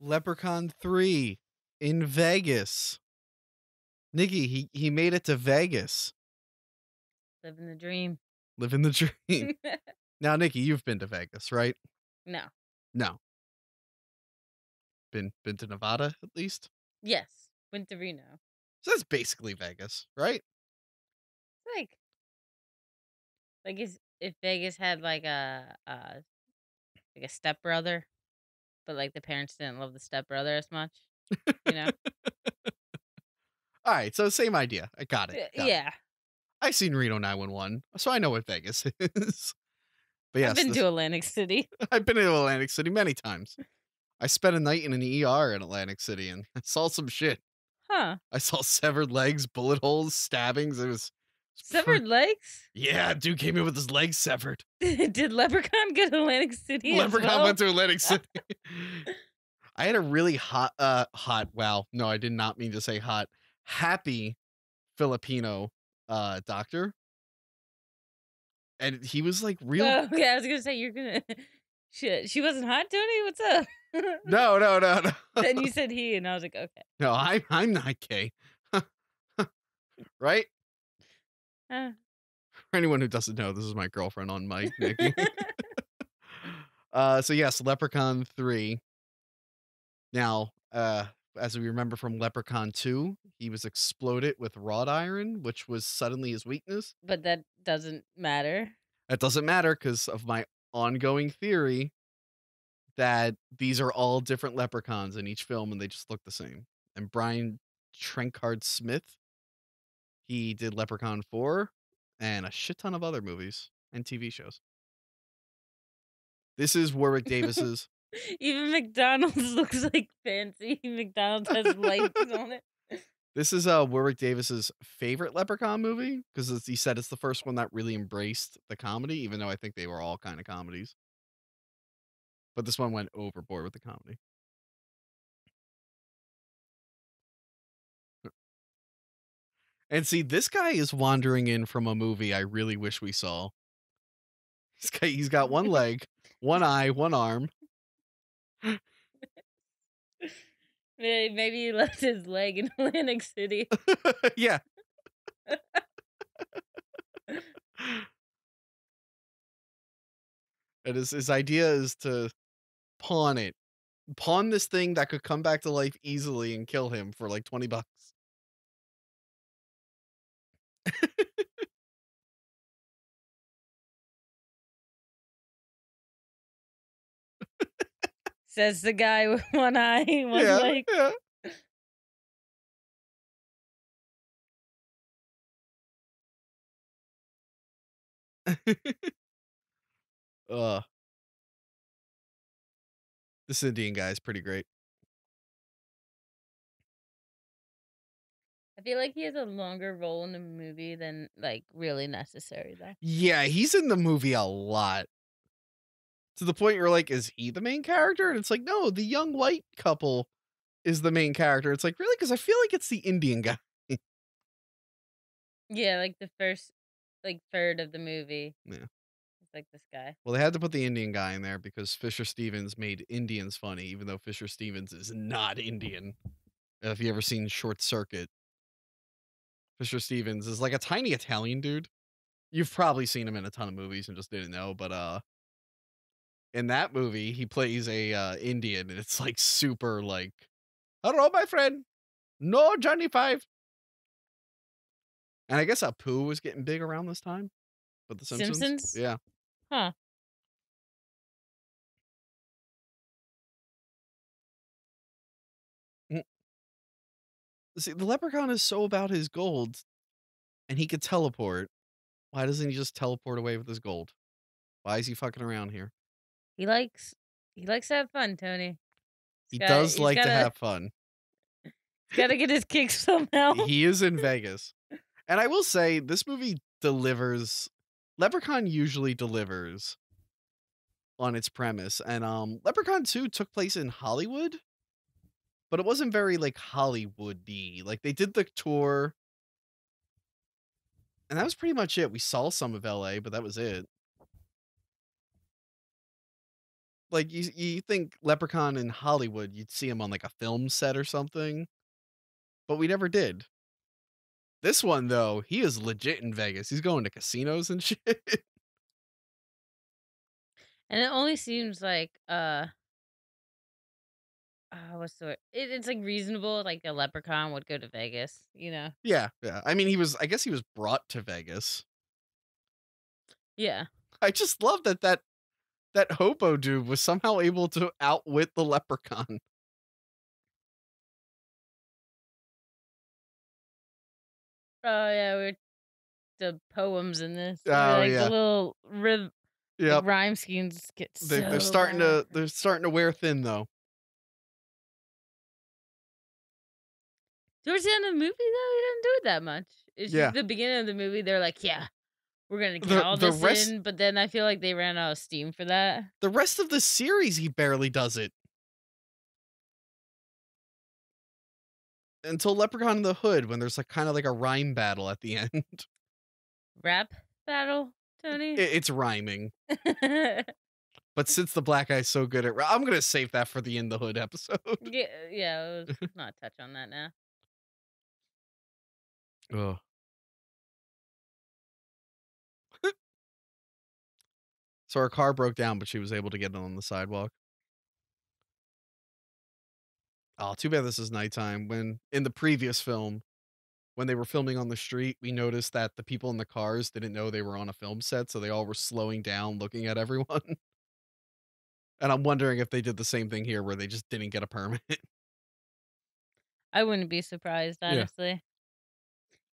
Leprechaun 3 in Vegas. Nikki, he made it to Vegas. Living the dream. Living the dream. Now, Nikki, you've been to Vegas, right? No. No. Been to Nevada at least? Yes. Went to Reno. So that's basically Vegas, right? It's like if Vegas had like a stepbrother, but like the parents didn't love the stepbrother as much, you know? All right, so same idea. I got it. Got it. Yeah. I've seen Reno 911, so I know what Vegas is. But I've yes, been to Atlantic City. I've been to Atlantic City many times. I spent a night in an ER in Atlantic City, and I saw some shit. Huh. I saw severed legs, bullet holes, stabbings. It was Severed legs? yeah, dude came in with his legs severed. Did Leprechaun go to Atlantic City as Leprechaun well? went to Atlantic City. I had a really wow. No, I did not mean to say hot. Happy Filipino doctor. And he was like real. Oh, okay, I was gonna say you're gonna shit. She wasn't hot, Tony? What's up? No. Then you said he, and I was like, okay. No, I'm not gay. Right? Uh. For anyone who doesn't know, this is my girlfriend on mic, Nikki. So yes, Leprechaun 3. Now, as we remember from Leprechaun 2, he was exploded with wrought iron, which was suddenly his weakness. But that doesn't matter. That doesn't matter because of my ongoing theory that these are all different leprechauns in each film and they just look the same. And Brian Trenkard Smith, he did Leprechaun 4 and a shit ton of other movies and TV shows. This is Warwick Davis's. Even McDonald's looks like fancy. McDonald's has lights on it. This is Warwick Davis's favorite Leprechaun movie because he said it's the first one that really embraced the comedy, even though I think they were all kind of comedies. But this one went overboard with the comedy. And see, this guy is wandering in from a movie I really wish we saw. He's got one leg, one eye, one arm. Maybe he left his leg in Atlantic City. Yeah. And his idea is to pawn it. Pawn this thing that could come back to life easily and kill him for like $20. Says the guy with one eye, one leg. Yeah. uh, this Indian guy is pretty great. I feel like he has a longer role in the movie than like really necessary though. Yeah, he's in the movie a lot. To the point you're like, is he the main character? And it's like, no, the young white couple is the main character. It's like, really? Because I feel like it's the Indian guy. Yeah, like the first like third of the movie. Yeah. It's like this guy. Well, they had to put the Indian guy in there because Fisher Stevens made Indians funny, even though Fisher Stevens is not Indian. If you ever seen Short Circuit, Fisher Stevens is like a tiny Italian dude. You've probably seen him in a ton of movies and just didn't know, but in that movie, he plays a Indian, and it's like super like, hello, my friend. No, Johnny Five. And I guess Apu was getting big around this time. But the Simpsons? Yeah. Huh. See, the leprechaun is so about his gold, and he could teleport. Why doesn't he just teleport away with his gold? Why is he fucking around here? He likes to have fun, Tony. He does like to have fun. He's gotta get his kicks somehow. He is in Vegas. And I will say, this movie delivers. Leprechaun usually delivers on its premise. And Leprechaun 2 took place in Hollywood, but it wasn't very like Hollywood-y. Like they did the tour, and that was pretty much it. We saw some of LA, but that was it. Like, you think Leprechaun in Hollywood, you'd see him on, like, a film set or something, but we never did. This one, though, he is legit in Vegas. He's going to casinos and shit. And it only seems like, what's the word? It's, like, reasonable, like, a leprechaun would go to Vegas, you know? Yeah, yeah. I mean, I guess he was brought to Vegas. Yeah. I just love that hobo dude was somehow able to outwit the leprechaun. Oh, yeah, we're the poems in this, or, Oh, like, the yeah. little like, Yep. rhyme schemes get They're so starting bad. to wear thin, though. Towards the end of the movie, though, he didn't do it that much. It's just Yeah. the beginning of the movie, they're like, "Yeah, we're gonna get The all the this rest in," but then I feel like they ran out of steam for that. the rest of the series, he barely does it. Until Leprechaun in the Hood when there's, like, kinda like a rhyme battle at the end. Rap battle, Tony? It's rhyming. But since the black guy's so good at I'm gonna save that for the In the Hood episode. Yeah, yeah, let's not touch on that now. Ugh. So her car broke down, but she was able to get it on the sidewalk. Oh, too bad this is nighttime. When in the previous film, when they were filming on the street, we noticed that the people in the cars didn't know they were on a film set, so they all were slowing down, looking at everyone. And I'm wondering if they did the same thing here where they just didn't get a permit. I wouldn't be surprised, Yeah. honestly.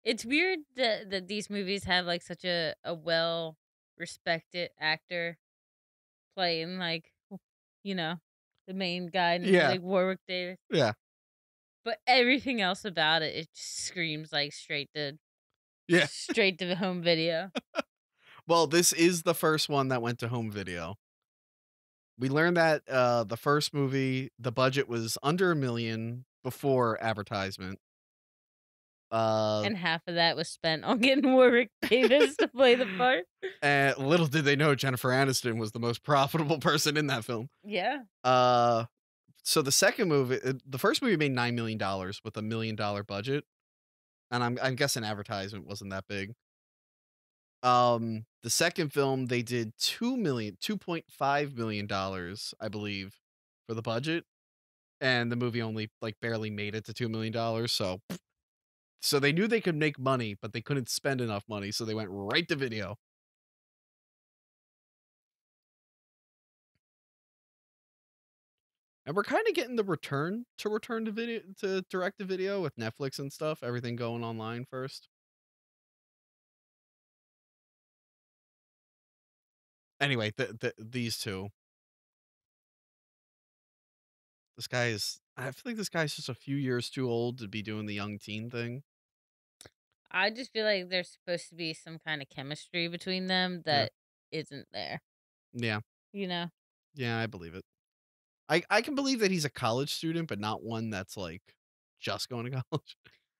It's weird that these movies have, like, such a well-respected actor playing, like, you know, the main guy, Yeah. like, Warwick Davis, Yeah. but everything else about it, it just screams, like, Yeah. straight to the home video. Well, this is the first one that went to home video. We learned that, the first movie, the budget was under 1,000,000 before advertisement. Uh, And half of that was spent on getting Warwick Davis to play the part. and little did they know Jennifer Aniston was the most profitable person in that film. Yeah. Uh, so the first movie made $9,000,000 with $1,000,000 budget, and I'm guessing advertisement wasn't that big. The second film, they did $2.5 million, I believe, for the budget, and the movie only, like, barely made it to $2,000,000, so they knew they could make money, but they couldn't spend enough money, so they went right to video. And we're kinda getting the return to video to direct to video with Netflix and stuff, everything going online first. Anyway, these 2. I feel like this guy's just a few years too old to be doing the young teen thing. I just feel like there's supposed to be some kind of chemistry between them Yeah. that isn't there, Yeah. you know? Yeah, I believe it. I can believe that he's a college student, but not one that's, like, just going to college.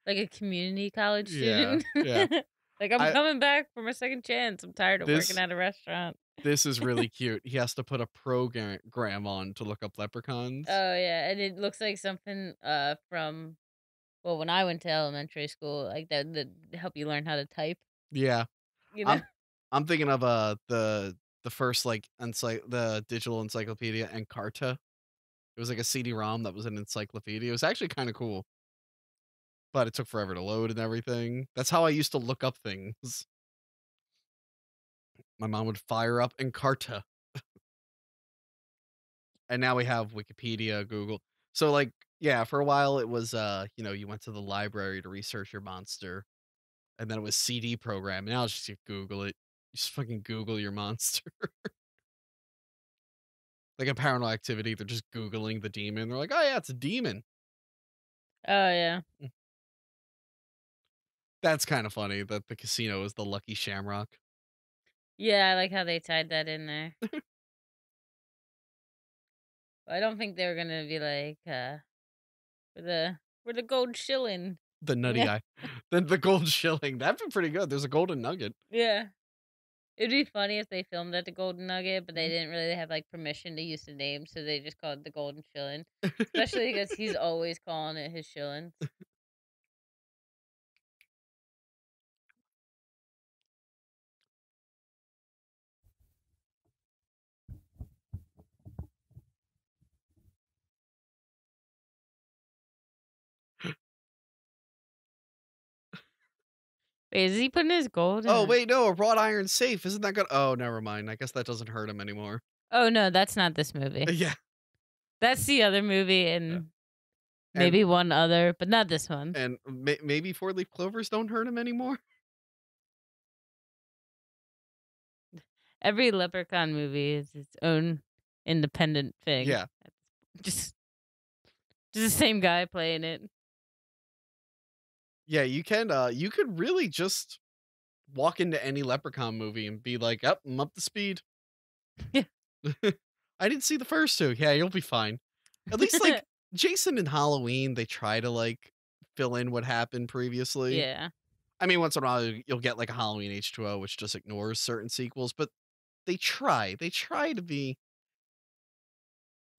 Like a community college Yeah, student. yeah. Like, "I'm I coming back for my second chance. I'm tired of working this at a restaurant." this is really cute. He has to put a program on to look up leprechauns. Oh, yeah, and it looks like something, from well, when I went to elementary school, like, that help you learn how to type, Yeah. you know? I'm I'm thinking of, the first, like, the digital encyclopedia, Encarta. It was like a CD-ROM that was an encyclopedia. It was actually kinda cool, but it took forever to load and everything. That's how I used to look up things. My mom would fire up Encarta, and now we have Wikipedia, Google. So, like, yeah, for a while it was, you went to the library to research your monster, and then it was CD program. Now it's just you Google it. You just fucking Google your monster. Like a Paranormal Activity, they're just Googling the demon. They're like, "Oh, yeah, it's a demon." Oh, yeah. Mm. That's kinda funny that the casino is the Lucky Shamrock. Yeah, I like how they tied that in there. I don't think they were gonna be like, "For the gold shilling." The nutty Yeah. eye. The gold shilling, that'd be pretty good. There's a golden nugget. Yeah. It'd be funny if they filmed at the Golden Nugget, but they didn't really have, like, permission to use the name, so they just called it the Golden Shillin', especially because he's always calling it his shillings. Wait, is he putting his gold in Oh, a wait, no, a wrought iron safe. Isn't that good? Oh, never mind. I guess that doesn't hurt him anymore. Oh, no, that's not this movie. Yeah. That's the other movie Yeah. and And maybe one other, but not this one. and maybe four-leaf clovers don't hurt him anymore? Every Leprechaun movie is its own independent thing. Yeah. Just just the same guy playing it. Yeah, you could really just walk into any Leprechaun movie and be like, "Up, I'm up to speed." Yeah. I didn't see the first two. Yeah, you'll be fine. At least, like, Jason and Halloween, they try to, like, fill in what happened previously. Yeah. I mean, once in a while, you'll get, like, a Halloween H2O, which just ignores certain sequels, but they try. They try to be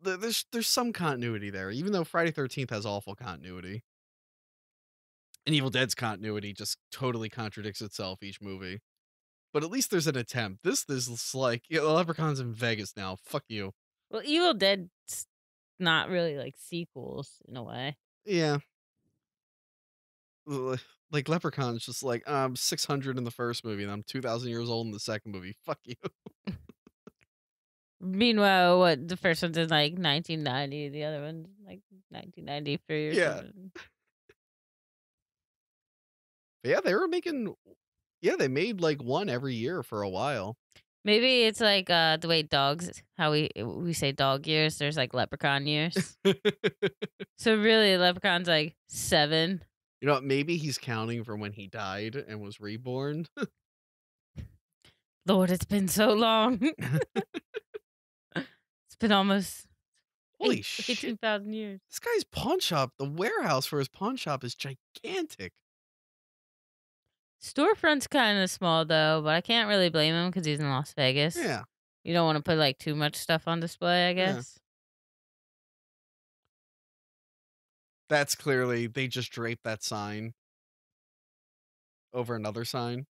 there's some continuity there, even though Friday 13th has awful continuity. And Evil Dead's continuity just totally contradicts itself each movie. But at least there's an attempt. This is like, yeah, Leprechaun's in Vegas now. Fuck you. Well, Evil Dead's not really like sequels in a way. Yeah. Ugh, like Leprechauns just like, I'm 600 in the first movie and I'm 2,000 years old in the second movie. Fuck you. Meanwhile, what the first one's in like 1990, the other one's like 1993 or Yeah. something. But yeah, they were making, yeah, they made like one every year for a while. Maybe it's like the way dogs, how we say dog years. There's like leprechaun years. So really, leprechaun's like 7. You know what? Maybe he's counting from when he died and was reborn. Lord, it's been so long. It's been almost Holy shit. 18,000 years. This guy's pawn shop, the warehouse for his pawn shop is gigantic. Storefront's kind of small though, but I can't really blame him because he's in Las Vegas. Yeah. You don't want to put like too much stuff on display, I Yeah. guess. That's clearly, they just draped that sign over another sign.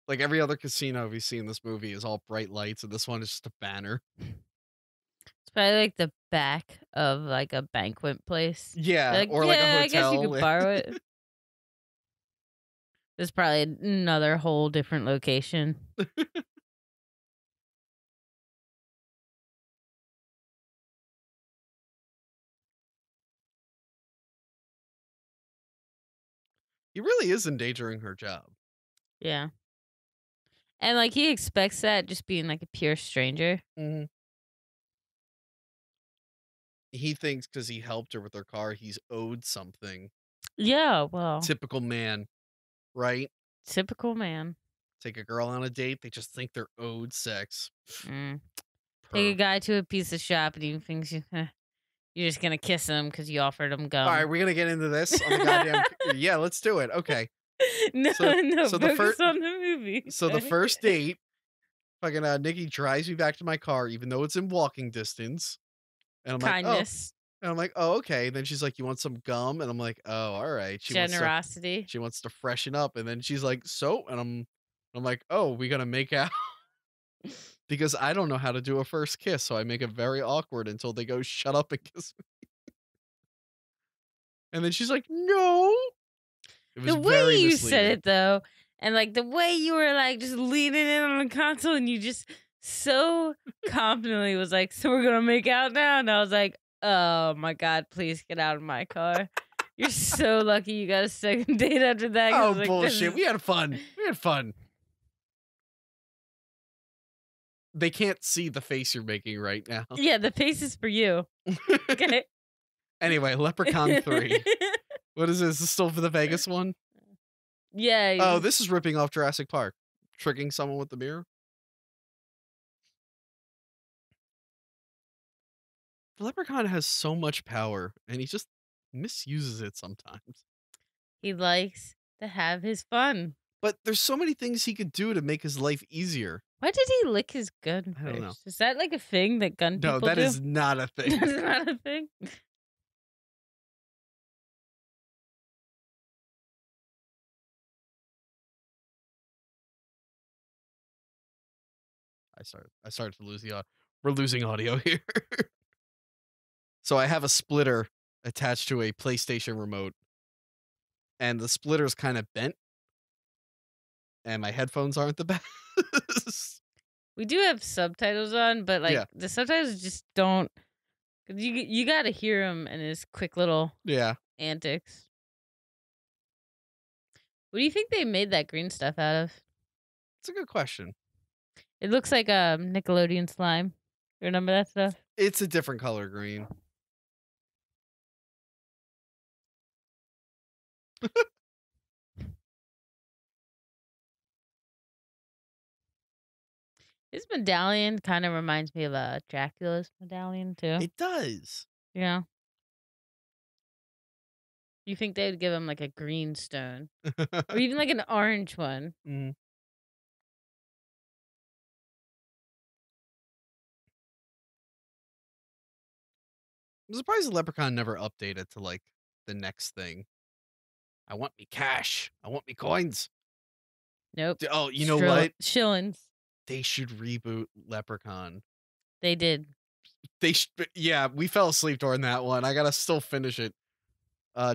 Like every other casino we see in this movie is all bright lights, and this one is just a banner. It's probably like the back of like a banquet place. Yeah, Like, or like a yeah, I guess you hotel. could borrow it. There's probably another whole different location. He really is endangering her job. Yeah. And like he expects that just being like a pure stranger. Mm-hmm. He thinks because he helped her with her car, he's owed something. Yeah, well, Typical man, right? typical man. Take a girl on a date, they just think they're owed sex. Mm. Purr. Take a guy to a pizza shop and he thinks you're just gonna kiss him because you offered him gum. All right, we're gonna get into this on the goddamn. Yeah, let's do it. Okay. No, So- no, so the focus fir- on the movie. So the first date, fucking Nikki drives me back to my car, even though it's in walking distance. And I'm kindness, like, oh. And I'm like, oh, okay. Then she's like, you want some gum? And I'm like, oh, all right. generosity. She wants to freshen up. And then she's like, so, and I'm like, oh, we gonna make out? Because I don't know how to do a first kiss, so I make it very awkward until they go, shut up and kiss me. And then she's like, no. It was The way very you said misleading. it though, and like the way you were like just leaning in on the console, and you just so confidently was like, "So we're gonna make out now," and I was like, "Oh my god, please get out of my car." You're so lucky you got a second date after that. 'cause, Oh, like, bullshit. We had fun. We had fun. They can't see the face you're making right now. Yeah, the face is for you. Okay. Anyway, Leprechaun 3. What is this? Is this still for the Vegas one? Yeah. Oh, this is ripping off Jurassic Park. Tricking someone with the mirror. The Leprechaun has so much power, and he just misuses it sometimes. He likes to have his fun. But there's so many things he could do to make his life easier. Why did he lick his gun I don't know. first? Is that like a thing that gun No, people that do? is not a thing. That's not a thing. I started to lose the audio. We're losing audio here. So I have a splitter attached to a PlayStation remote, and the splitter's kind of bent, and my headphones aren't the best. We do have subtitles on, but like Yeah. the subtitles just don't. 'Cause you got to hear him and his quick little Yeah. antics. What do you think they made that green stuff out of? It's a good question. It looks like Nickelodeon slime. You remember that stuff? It's a different color green. His medallion kind of reminds me of Dracula's medallion too. It does. Yeah. You think they would give him like a green stone or even like an orange one? Mm. I'm surprised the Leprechaun never updated to like the next thing. I want me cash. I want me coins. Nope. Oh, you know what? Shillings. They should reboot Leprechaun. They did. Yeah, we fell asleep during that one. I gotta still finish it.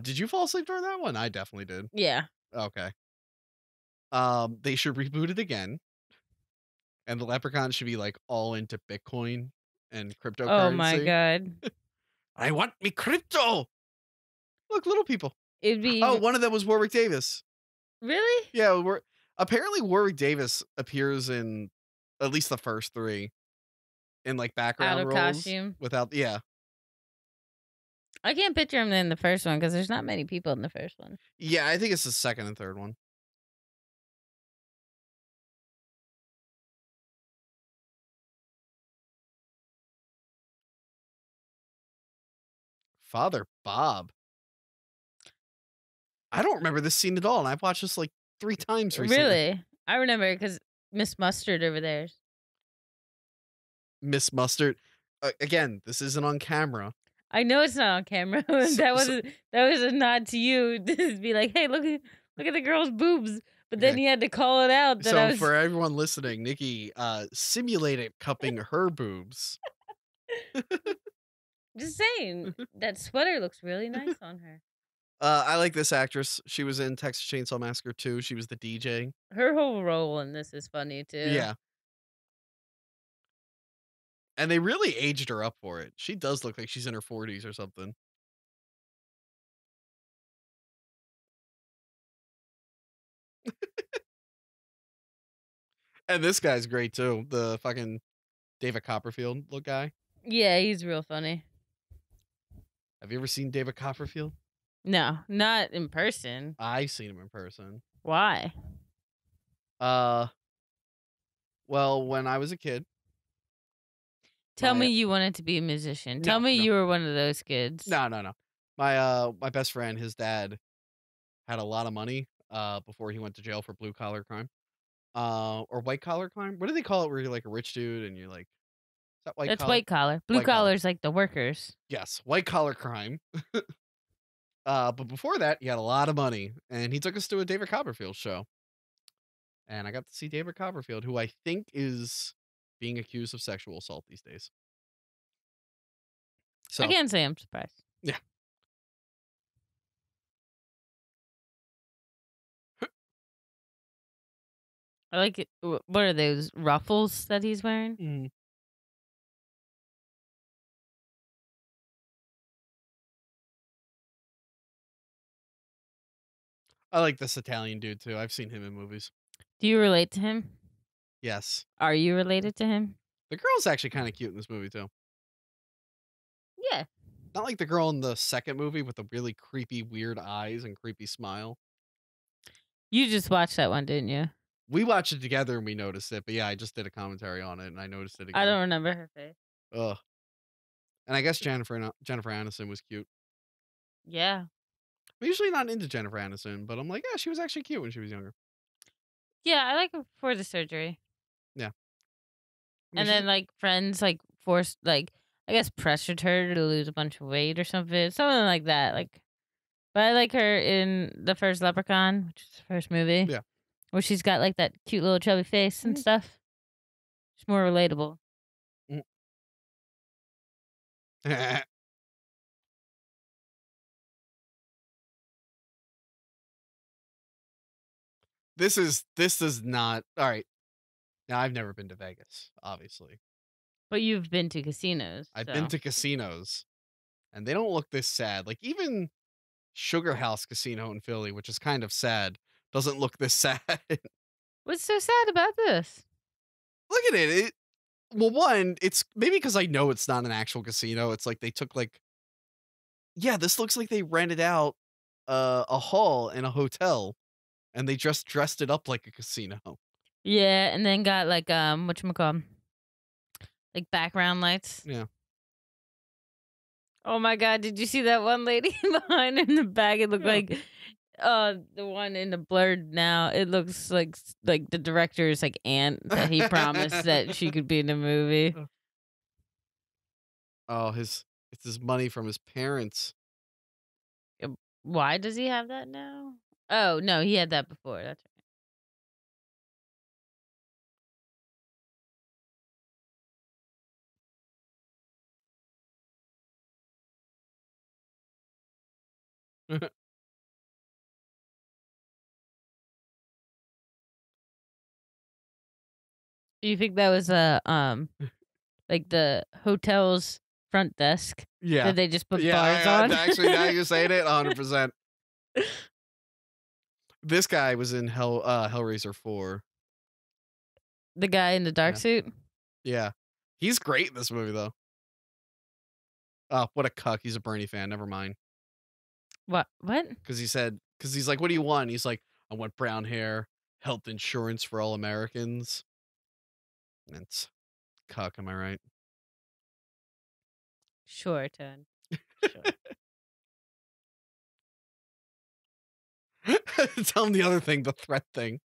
Did you fall asleep during that one? I definitely did. Yeah. Okay. They should reboot it again, and the Leprechaun should be like all into Bitcoin and cryptocurrency. Oh my god. I want me crypto. Look, little people. It'd be Oh, one of them was Warwick Davis. really Yeah, apparently Warwick Davis appears in at least the first 3 in like background out of roles costume. without. Yeah, I can't picture him in the first one because there's not many people in the first one. yeah. I think it's the second and third one. Father Bob. I don't remember this scene at all, and I've watched this like 3 times recently. Really? I remember because Miss Mustard over there. Miss Mustard. Again, this isn't on camera. I know it's not on camera. that was a nod to you. To be like, hey, look at the girl's boobs. But then Okay. you had to call it out. That So for everyone listening, Nikki simulated cupping her boobs. Just saying, that sweater looks really nice on her. I like this actress. She was in Texas Chainsaw Massacre 2. She was the DJ. Her whole role in this is funny too. Yeah. And they really aged her up for it. She does look like she's in her 40s or something. And this guy's great too. The fucking David Copperfield look guy. Yeah, he's real funny. Have you ever seen David Copperfield? No, not in person. I've seen him in person. Why? Well, when I was a kid. Tell me you wanted to be a musician. Tell me no. you were one of those kids. No. My best friend, his dad had a lot of money before he went to jail for blue collar crime. Or white collar crime. What do they call it where you're like a rich dude and you're like, is that white That's collar? white collar. Blue White collar. collar's like the workers. Yes, white collar crime. But before that, he had a lot of money, and he took us to a David Copperfield show. And I got to see David Copperfield, who I think is being accused of sexual assault these days. So I can't say I'm surprised. yeah. I like it. What are those ruffles that he's wearing? Mm. I like this Italian dude too. I've seen him in movies. Do you relate to him? Yes. Are you related to him? The girl's actually kind of cute in this movie too. Yeah. Not like the girl in the second movie with the really creepy, weird eyes and creepy smile. You just watched that one, didn't you? We watched it together and we noticed it, but yeah, I just did a commentary on it and I noticed it again. I don't remember her face. Ugh. And I guess Jennifer Aniston was cute. Yeah. I'm usually not into Jennifer Aniston, but I'm like, yeah, she was actually cute when she was younger. Yeah, I like her before the surgery. Yeah. I mean, And she's then like friends like forced like I guess pressured her to lose a bunch of weight or something like that. Like, but I like her in the first Leprechaun, which is the first movie, yeah. where she's got like that cute little chubby face and Mhm, stuff. She's more relatable. mhm. This is not all right. Now I've never been to Vegas, obviously. But you've been to casinos, I've been so to casinos and they don't look this sad. Like even Sugar House Casino in Philly, which is kind of sad, doesn't look this sad. Look what's so sad about this? at it. Well, one, it's maybe because I know it's not an actual casino. It's like they took like, yeah, this looks like they rented out a hall in a hotel and they just dressed it up like a casino. Yeah, and then got like whatchamacallit, like background lights. Yeah. Oh my god, did you see that one lady behind in the back? It looked Yeah. like the one in the blurred now. It looks like the director's like aunt that he promised that she could be in the movie. Oh, it's his money from his parents. Why does he have that now? Oh, no, he had that before. That's right. You think that was like the hotel's front desk Yeah. that they just put Yeah, bars on? actually, now you're saying it 100%. This guy was in Hellraiser 4. The guy in the dark Yeah. suit? Yeah. He's great in this movie though. Oh, what a cuck. He's a Bernie fan. Never mind. What? Cuz he's like, "What do you want?" He's like, "I want brown hair, health insurance for all Americans." And it's cuck, am I right? Sure, Ted. Sure. Tell him the other thing, the threat thing.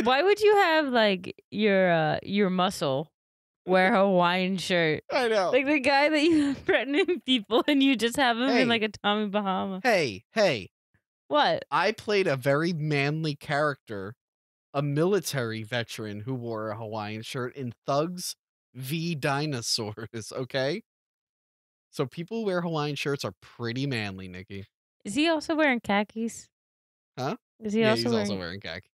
Why would you have like your muscle wear a Hawaiian shirt? I know. Like the guy that you threatening people and you just have him in Hey. like a Tommy Bahama. Hey. What? I played a very manly character, a military veteran who wore a Hawaiian shirt in Thugs v Dinosaurs, okay? So people who wear Hawaiian shirts are pretty manly, Nikki. Is he also wearing khakis? Huh? Is he Yeah, also he's also wearing? wearing khaki.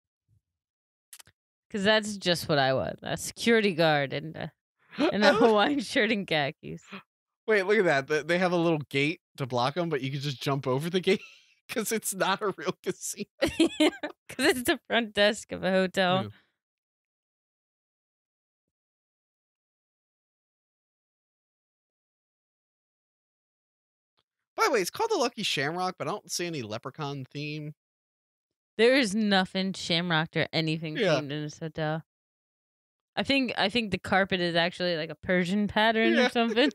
Because that's just what I want. A security guard and a I don't- Hawaiian shirt and khakis. Wait, look at that. They have a little gate to block them, but you can just jump over the gate because it's not a real casino. Because it's the front desk of a hotel. Yeah. By the way, it's called the Lucky Shamrock, but I don't see any leprechaun theme. There is nothing shamrocked or anything Yeah. themed in this hotel. I think the carpet is actually like a Persian pattern Yeah. or something.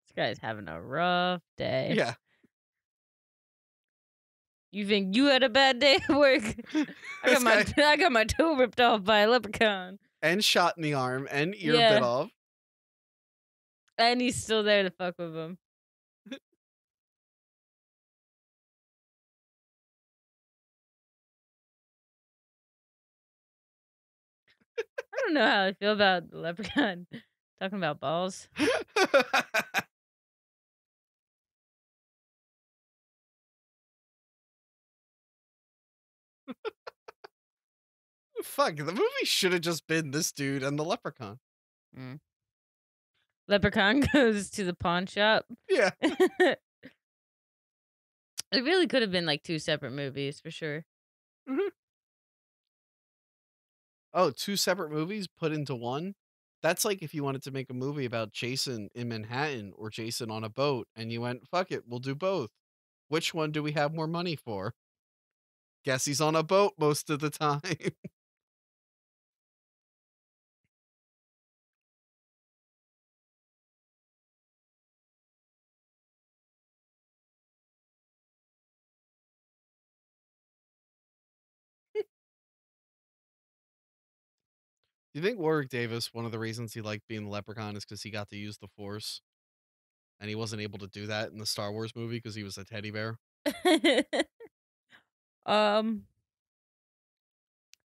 This guy's having a rough day. Yeah. You think you had a bad day at work? This guy- I got my toe ripped off by a leprechaun. and shot in the arm and ear Yeah. bit off. And he's still there to fuck with him. I don't know how I feel about the leprechaun talking about balls. Fuck, the movie should have just been this dude and the leprechaun. Mm. Leprechaun goes to the pawn shop. Yeah. It really could have been like two separate movies for sure. Mhm. Oh, two separate movies put into one? That's like if you wanted to make a movie about Jason in Manhattan or Jason on a boat and you went, fuck it, we'll do both. Which one do we have more money for? Guess he's on a boat most of the time. Do you think Warwick Davis, one of the reasons he liked being the Leprechaun is because he got to use the Force, and he wasn't able to do that in the Star Wars movie because he was a teddy bear? um,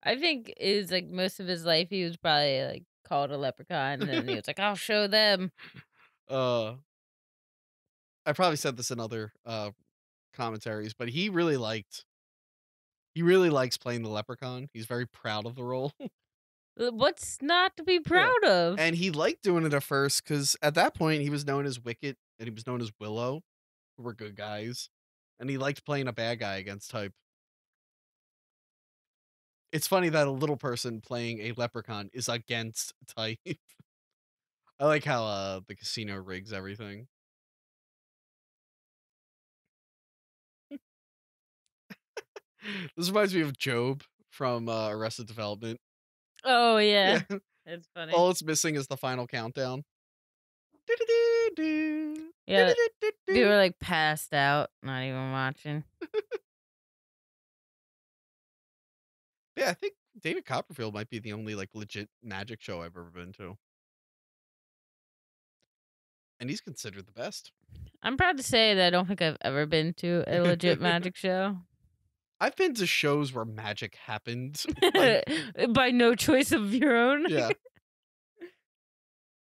I think is like most of his life he was probably like called a leprechaun, and then he was like, "I'll show them." Uh, I probably said this in other commentaries, but he really likes playing the Leprechaun. He's very proud of the role. What's not to be Yeah. proud of? And he liked doing it at first because at that point he was known as Wicket and he was known as Willow, who were good guys. And he liked playing a bad guy against type. It's funny that a little person playing a leprechaun is against type. I like how the casino rigs everything. This reminds me of Job from Arrested Development. Oh Yeah. yeah, it's funny. All it's missing is the final countdown. Yeah, they were like passed out, not even watching. Yeah, I think David Copperfield might be the only like legit magic show I've ever been to. And he's considered the best. I'm proud to say that I don't think I've ever been to a legit magic show. I've been to shows where magic happened. Like, By no choice of your own. yeah.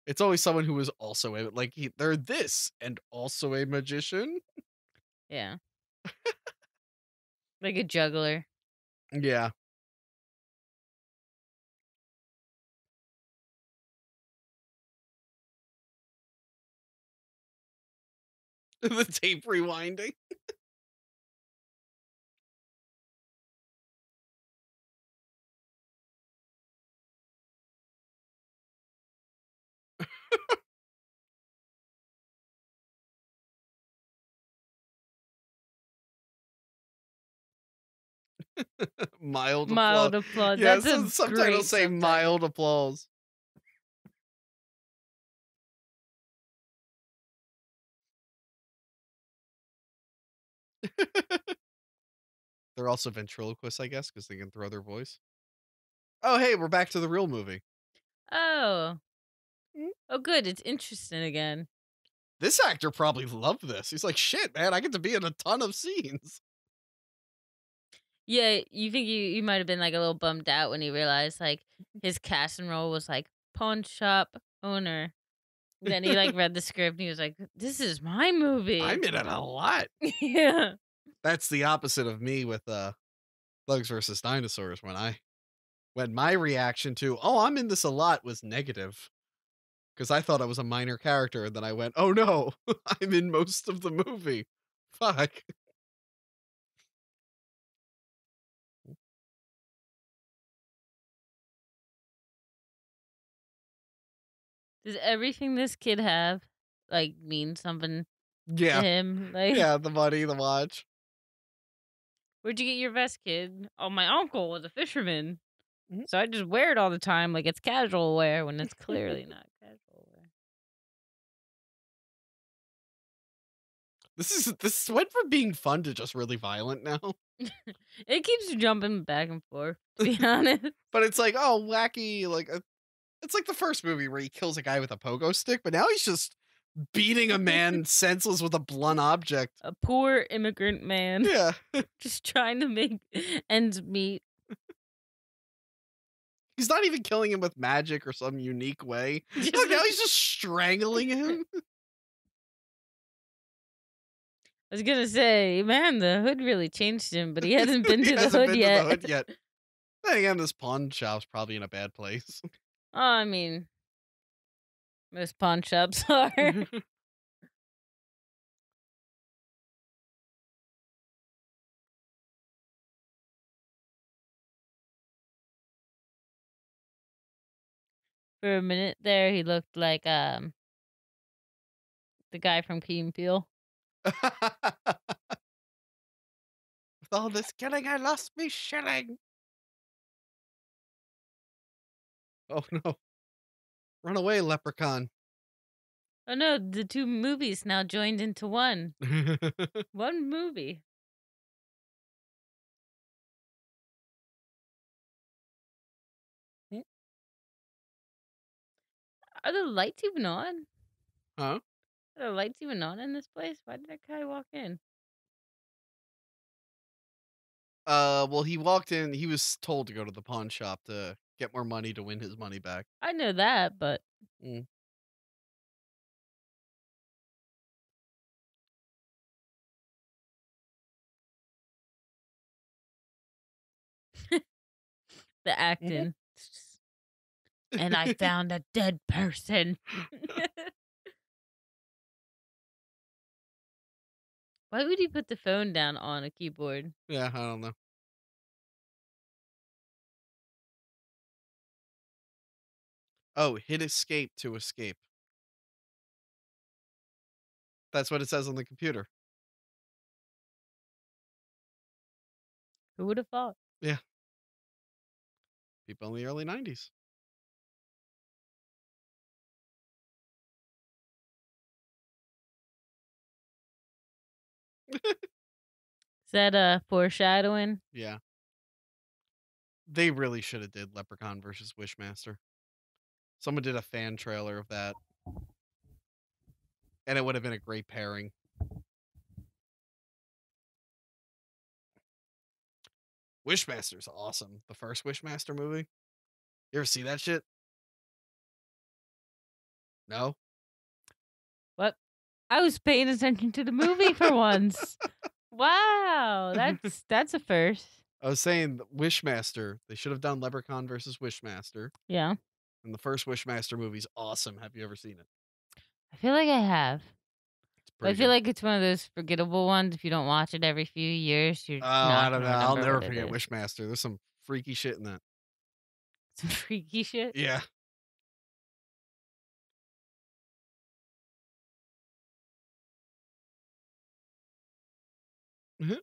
It's always someone who is also a like they're this and also a magician. Yeah. Like a juggler. Yeah. The tape rewinding. Mild applause. Mild applause. Yeah, That's a so subtitles great say subtitle. mild applause. They're also ventriloquists, I guess, because they can throw their voice. Oh, hey, we're back to the real movie. Oh. Mm. Oh, good. It's interesting again. This actor probably loved this. He's like, shit, man, I get to be in a ton of scenes. Yeah, you think you might have been like a little bummed out when he realized like his casting role was like pawn shop owner. Then he like read the script and he was like, "This is my movie." I'm in it a lot. Yeah. That's the opposite of me with Bugs versus Dinosaurs when my reaction to, "Oh, I'm in this a lot" was negative. Because I thought I was a minor character, and then I went, "Oh no, I'm in most of the movie. Fuck." Does everything this kid have like mean something to Yeah. him? Like, Yeah, the money, the watch. where'd you get your vest, kid? Oh, my uncle was a fisherman. Mhm. So I just wear it all the time like it's casual wear when it's clearly not casual wear. This went from being fun to just really violent now. It keeps jumping back and forth, to be honest. But it's like, oh, wacky, like it's like the first movie where he kills a guy with a pogo stick, but now he's just beating a man senseless with a blunt object. A poor immigrant man Yeah. just trying to make ends meet. He's not even killing him with magic or some unique way. Look, now he's just strangling him. I was gonna say, man, the hood really changed him, but he hasn't been He to the hasn't hood been yet. to the hood yet. Then again, this pawn shop's probably in a bad place. Oh, I mean, most pawn shops are. For a minute there, he looked like the guy from Key and Peele. With all this killing, I lost me shilling. Oh no. Run away, leprechaun. Oh no, the two movies now joined into one. One movie. Are the lights even on? Huh? Are the lights even on in this place? Why did that guy walk in? Well, he walked in. He was told to go to the pawn shop to get more money to win his money back. I know that, but Mm. the acting. And I found a dead person. Why would he put the phone down on a keyboard? Yeah, I don't know. Oh, hit escape to escape. That's what it says on the computer. Who would have thought? Yeah, people in the early 90s. Is that foreshadowing? Yeah. They really should have did Leprechaun versus Wishmaster. Someone did a fan trailer of that, and it would have been a great pairing. Wishmaster's awesome. The first Wishmaster movie. You ever see that shit? No? What? I was paying attention to the movie for once. Wow, that's a first. I was saying Wishmaster. They should have done Leprechaun versus Wishmaster. Yeah, And the first Wishmaster movie's awesome. Have you ever seen it? I feel like I have. It's But I pretty feel good. like it's one of those forgettable ones. If you don't watch it every few years, you're Oh, I not don't gonna know. I'll remember never what it forget is. Wishmaster. There's some freaky shit in that. Some freaky shit. Yeah. Mhm.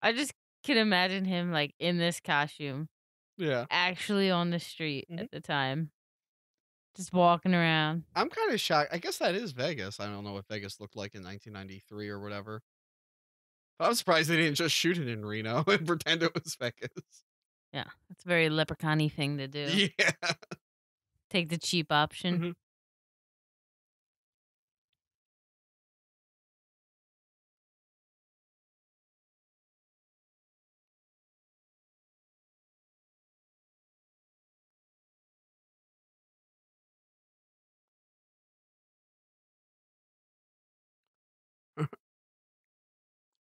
I just can imagine him like in this costume, Yeah. actually on the street Mhm. at the time, just walking around. I'm kind of shocked. I guess that is Vegas. I don't know what Vegas looked like in 1993 or whatever. I'm surprised they didn't just shoot it in Reno and pretend it was Vegas. Yeah, that's a very leprechaun-y thing to do. Yeah. Take the cheap option. Mhm.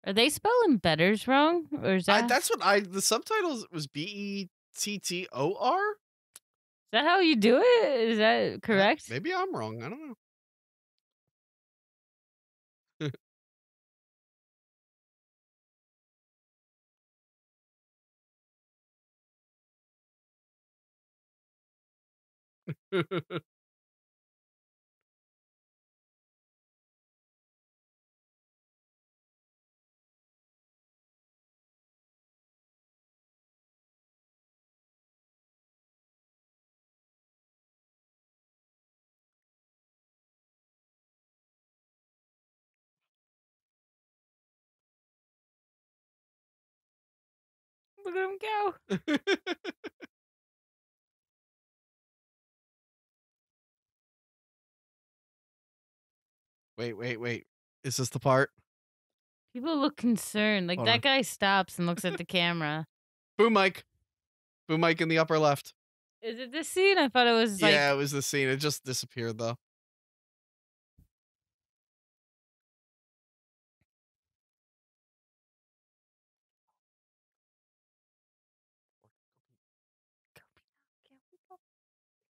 Are they spelling betters wrong, or is that That's what the subtitles was Bettor. how you do it? Is that correct? Maybe I'm wrong. I don't know. Look at him go. Wait. Is this the part? People look concerned. Like Hold that on. guy stops and looks at the camera. Boom mic. Boom mic in the upper left. Is it this scene? I thought it was like Yeah, it was the scene. It just disappeared though.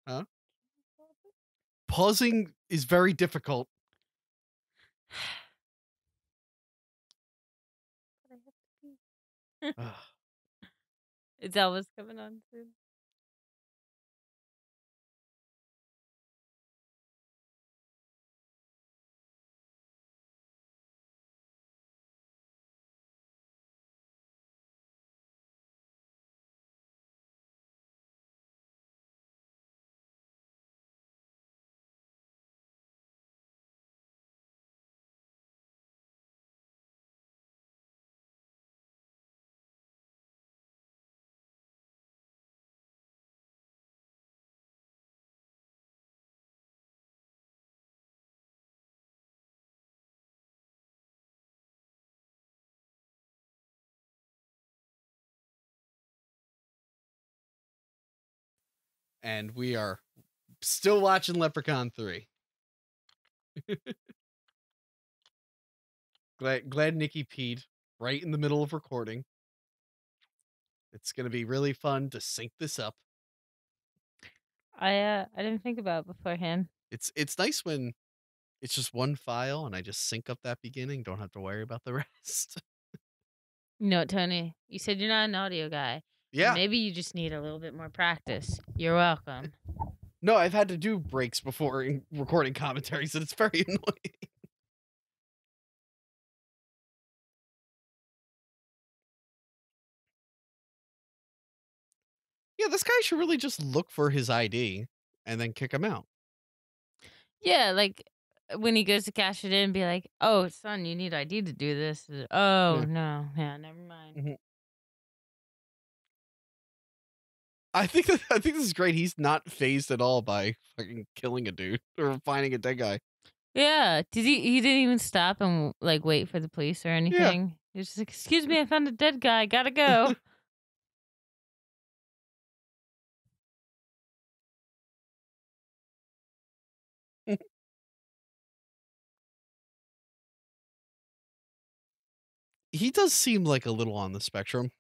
Huh? Pausing is very difficult. Ugh. Is Elvis coming on soon? and we are still watching Leprechaun 3. Glad Nikki peed right in the middle of recording. It's gonna be really fun to sync this up. I didn't think about it beforehand. It's nice when it's just one file and I just sync up that beginning, don't have to worry about the rest. You know what, Tony? You said you're not an audio guy. And Yeah. maybe you just need a little bit more practice. You're welcome. No, I've had to do breaks before in recording commentaries, and it's very annoying. Yeah, this guy should really just look for his ID and then kick him out. Yeah, like when he goes to cash it in, be like, "Oh, son, you need ID to do this." Oh Yeah. no, yeah, never mind. Mhm. I think this is great. He's not phased at all by fucking killing a dude or finding a dead guy. Yeah, did he? He didn't even stop and like wait for the police or Yeah. anything. He was just like, "Excuse me, I found a dead guy. Gotta go." He does seem like a little on the spectrum.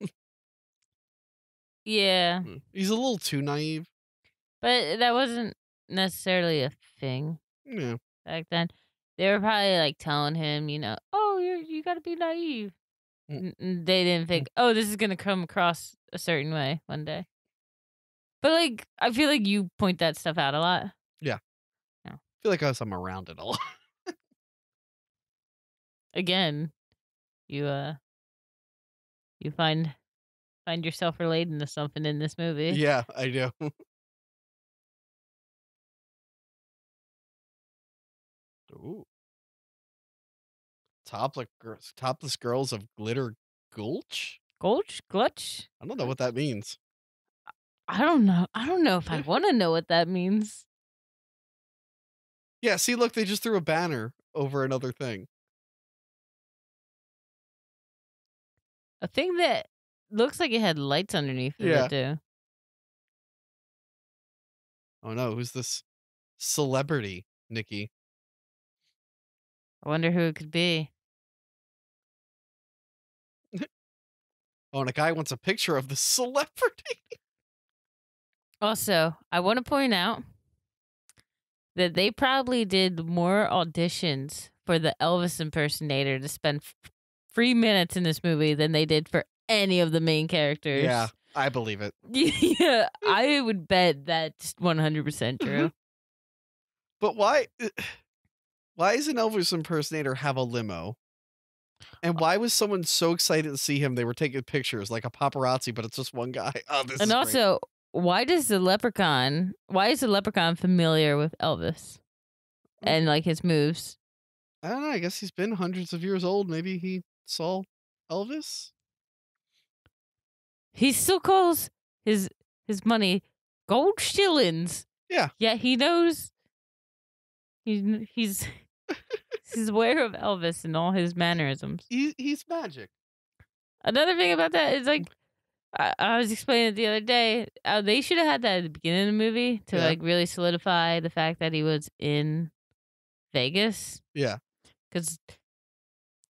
Yeah, He's a little too naive. but that wasn't necessarily a thing Yeah. back then. They were probably like telling him, "Oh, you gotta be naive." Mm. They didn't think, "Oh, this is gonna come across a certain way one day." But like, I feel like you point that stuff out a lot. Yeah. Yeah. I feel like I'm around it a lot. Again, you you find yourself relating to something in this movie. Yeah, I do. Ooh. Topless girls of Glitter Gulch? Gulch, glutch. I don't know what that means. I don't know. I don't know if I want to know what that means. Yeah, see, look, they just threw a banner over another thing. A thing that looks like it had lights underneath of Yeah. it too. Oh no, who's this celebrity, Nikki? I wonder who it could be. Oh, and a guy wants a picture of the celebrity. Also, I want to point out that they probably did more auditions for the Elvis impersonator to spend 3 minutes in this movie than they did for any of the main characters. Yeah, I believe it. Yeah, I would bet that's 100% true. But why does an Elvis impersonator have a limo? And why was someone so excited to see him? They were taking pictures like a paparazzi, but it's just one guy. Oh, this is And great. also, why is the Leprechaun familiar with Elvis and like his moves? I don't know. I guess he's been hundreds of years old. Maybe he saw Elvis. He still calls his money gold shillings. Yeah. Yeah, he knows he's he's aware of Elvis and all his mannerisms. He's magic. Another thing about that is like I was explaining it the other day. They should have had that at the beginning of the movie to Yeah. like really solidify the fact that he was in Vegas. Yeah. Because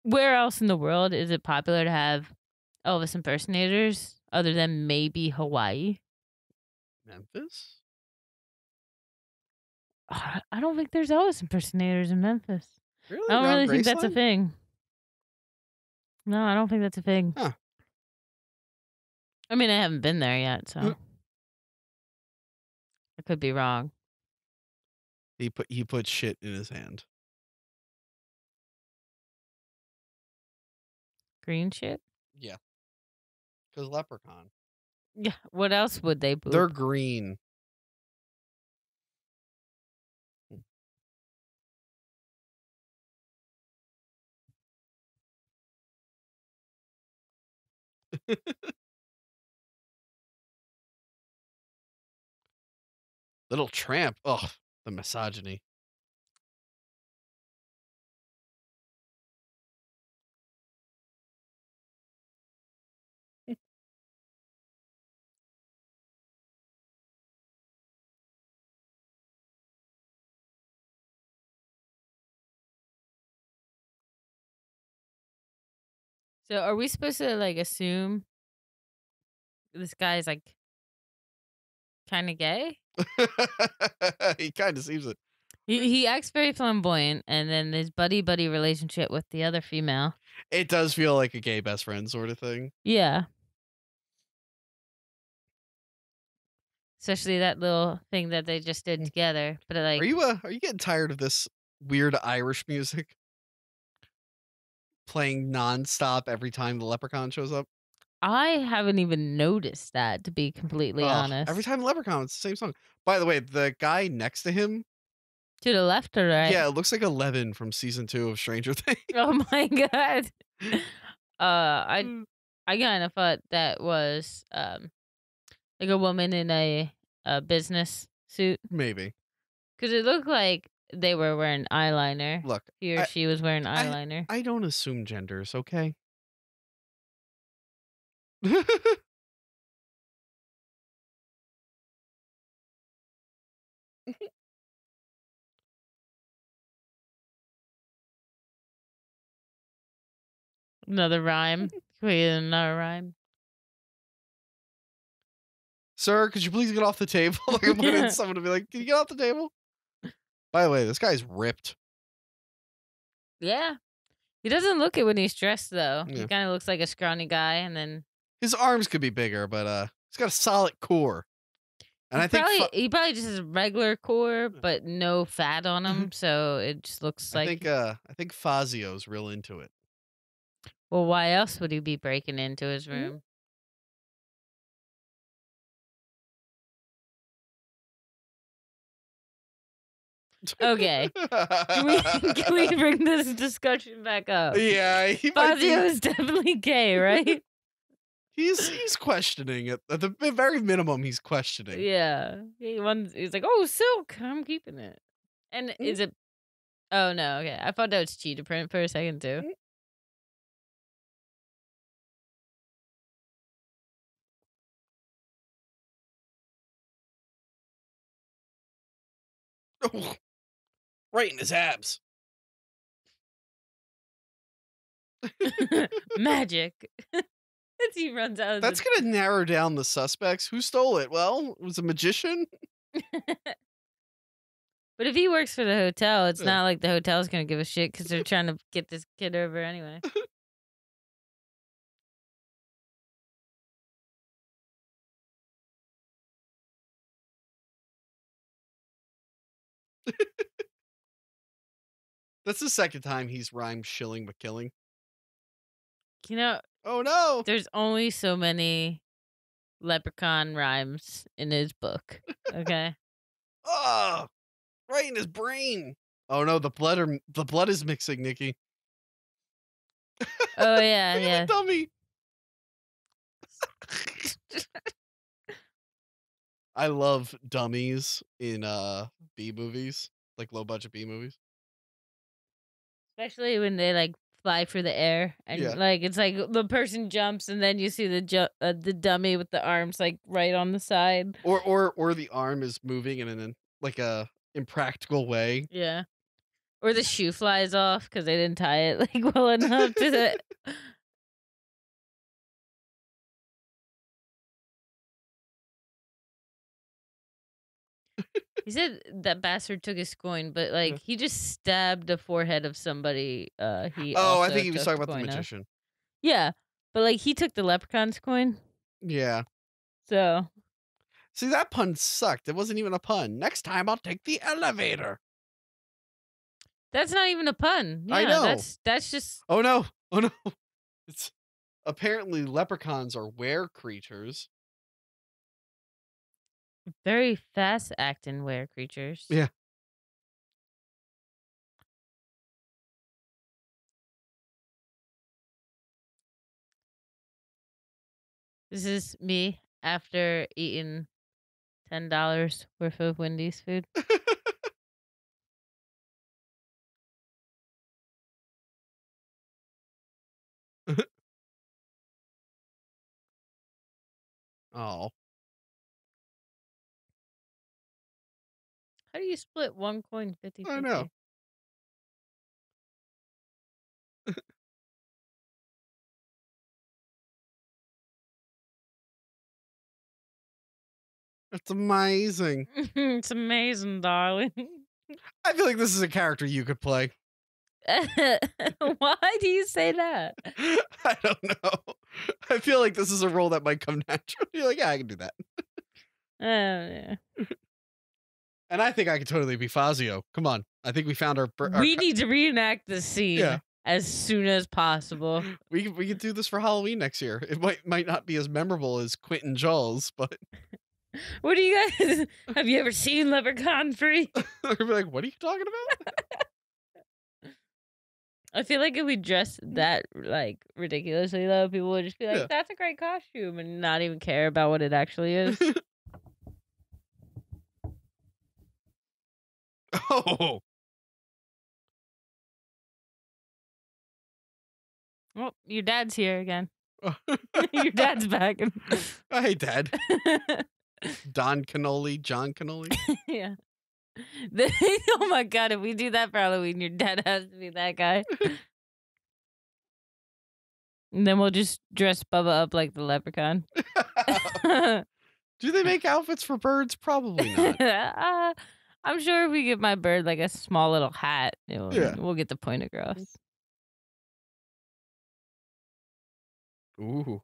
where else in the world is it popular to have Elvis impersonators other than maybe Hawaii? Memphis? I don't think there's Elvis impersonators in Memphis. Really? I don't Around really think that's a Graceland? thing. No, I don't think that's a thing. Huh. I mean, I haven't been there yet, so Mm. I could be wrong. He put shit in his hand. Green shit? Yeah. Because Leprechaun. Yeah. What else would they boop? They're green. Little Tramp. Oh, the misogyny. So are we supposed to like assume this guy's like kind of gay? He kind of seems it. He acts very flamboyant, and then his buddy buddy relationship with the other female. It does feel like a gay best friend sort of thing. Yeah. Especially that little thing that they just did together. But like, Are you getting tired of this weird Irish music playing nonstop every time the Leprechaun shows up? I haven't even noticed that, to be completely Every honest. time Leprechaun, it's the same song. By the way, the guy next to him, To the left or right? yeah, it looks like 11 from season 2 of Stranger Things. Oh my god. I Mm. I kind of thought that was like a woman in a business suit, Maybe. because it looked like they were wearing eyeliner. Look, He or she was wearing eyeliner. I don't assume genders, okay? Another rhyme. Can we get another rhyme? Sir, could you please get off the table? Like I'm wanting someone to be like, can you get off the table? By the way, this guy's ripped. Yeah. He doesn't look it when he's dressed though. Yeah. He kind of looks like a scrawny guy, and then His arms could be bigger, but he's got a solid core. And I think he probably just has a regular core, but no fat on him, so it just looks like. I think Fazio's real into it. Well, why else would he be breaking into his room? Okay. Can we bring this discussion back up? Yeah, Fazio is definitely gay, right? He's questioning it. At the very minimum, he's questioning. Yeah. He's like, oh, silk, I'm keeping it. And is it? Oh no, okay. I thought that was cheetah print for a second too. Right in his abs. Magic. As he runs out of That's gonna narrow down the suspects. Who stole it? Well, it was a magician. But if he works for the hotel, it's not like the hotel's gonna give a shit because they're trying to get this kid over anyway. That's the second time he's rhymed shilling but killing. You know, Oh no! there's only so many leprechaun rhymes in his book. Okay. Oh, right in his brain. Oh no, the blood is mixing, Nikki. Oh yeah, Look at yeah. the dummy. I love dummies in B movies, like low budget B movies. Especially when they like fly through the air and Yeah. like it's like the person jumps and then you see the dummy with the arms like right on the side. Or the arm is moving in an like a impractical way. Yeah. Or the shoe flies off because they didn't tie it like well enough to the. He said that bastard took his coin, but like he just stabbed the forehead of somebody. He I think he was took talking about the coin of. magician. Yeah, but like he took the leprechaun's coin. Yeah. So See, that pun sucked. It wasn't even a pun. Next time I'll take the elevator. that's not even a pun. Yeah, I know. That's just. Oh no. Oh no. It's apparently leprechauns are were creatures. Very fast acting were creatures. Yeah. This is me after eating $10 worth of Wendy's food. Oh. How do you split one coin 50-50? I know. That's amazing. It's amazing, darling. I feel like this is a character you could play. Why do you say that? I don't know. I feel like this is a role that might come naturally. You're like, yeah, I can do that. Oh, yeah. And I think I could totally be Fazio. Come on. I think we found our We need to reenact the scene Yeah. as soon as possible. we could do this for Halloween next year. It might not be as memorable as Quentin Jaws, but What do you guys have you ever seen Leprechaun Free? we'll be like, what are you talking about? I feel like if we dress that like ridiculously low, people would just be like, Yeah. "That's a great costume," and not even care about what it actually is. Oh. Well, your dad's here again. Your dad's back. Hey, Dad. Don Cannoli, John Cannoli. Yeah. Oh my god, if we do that for Halloween, your dad has to be that guy. And then we'll just dress Bubba up like the leprechaun. Do they make outfits for birds? Probably not. I'm sure if we give my bird like a small little hat, we'll get the point across. Ooh.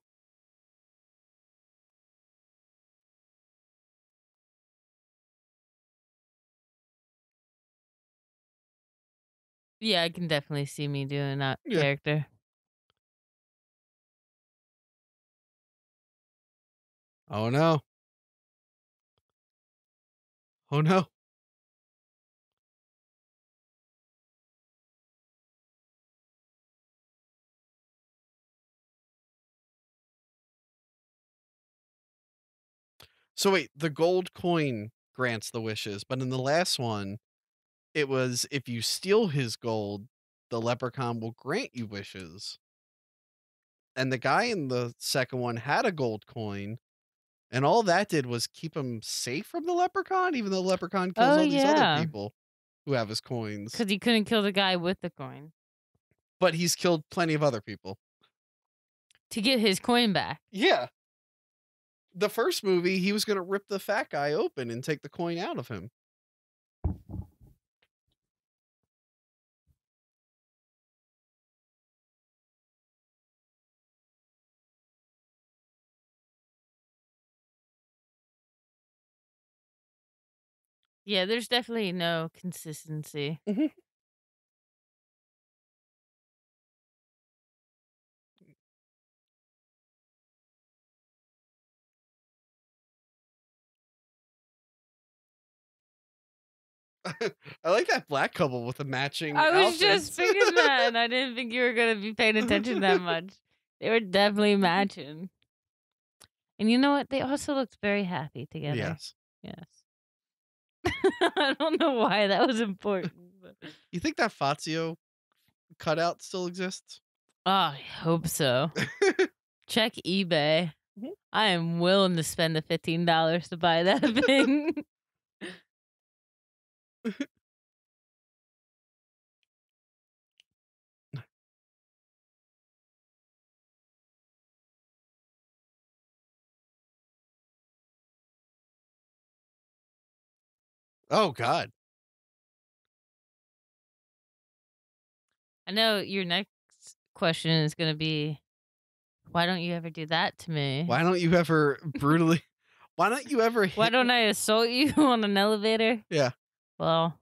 Yeah, I can definitely see me doing that Yeah. character. Oh no. Oh no. So wait, the gold coin grants the wishes, but in the last one, it was if you steal his gold, the leprechaun will grant you wishes. And the guy in the second one had a gold coin, and all that did was keep him safe from the leprechaun, even though the leprechaun kills Oh, all these other yeah. people who have his coins. Because he couldn't kill the guy with the coin But he's killed plenty of other people. to get his coin back. Yeah. The first movie, he was going to rip the fat guy open and take the coin out of him. Yeah, there's definitely no consistency. I like that black couple with the matching I was outfits. just thinking that, and I didn't think you were going to be paying attention that much. They were definitely matching. And you know what? They also looked very happy together. Yes. Yes. I don't know why that was important. But... You think that Fazio cutout still exists? Oh, I hope so. Check eBay. I am willing to spend the $15 to buy that thing. Oh, God. I know your next question is going to be, why don't you ever do that to me? Why don't you ever brutally... Why don't you ever hit... Why don't I assault you on an elevator? Yeah. Well,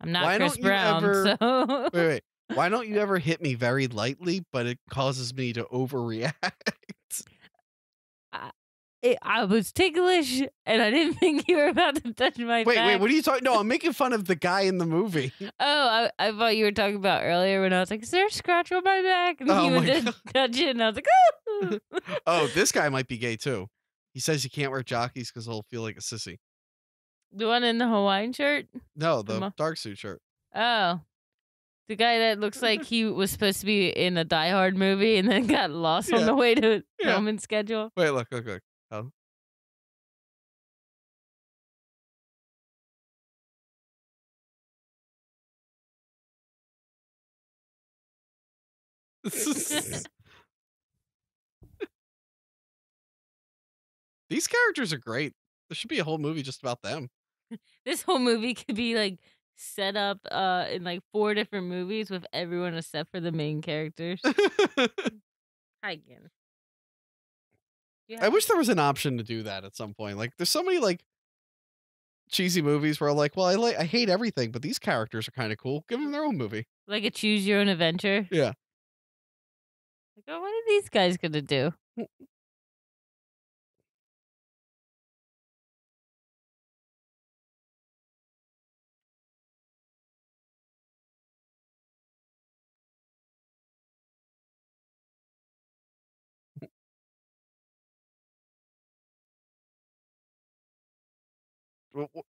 I'm not Why Chris don't you Brown, ever- so... Wait. Why don't you ever hit me very lightly, but it causes me to overreact? I was ticklish, and I didn't think you were about to touch my back. Wait, what are you talking? No, I'm making fun of the guy in the movie. Oh, I thought you were talking about earlier when I was like, is there a scratch on my back? And Oh he my would just touch it, and I was like, oh! Oh, this guy might be gay too. He says you can't wear jockeys because he'll feel like a sissy. The one in the Hawaiian shirt? No, the dark suit shirt. Oh. The guy that looks like he was supposed to be in a Die Hard movie and then got lost on the way to filming schedule. Wait, look. Oh. These characters are great. There should be a whole movie just about them. This whole movie could be like set up in like 4 different movies with everyone except for the main characters. Hi again. I wish there was an option to do that at some point. Like, there's so many like cheesy movies where I'm like, well, I hate everything, but these characters are kind of cool. Give them their own movie. Like a choose your own adventure. Yeah. Like, oh, what are these guys gonna do?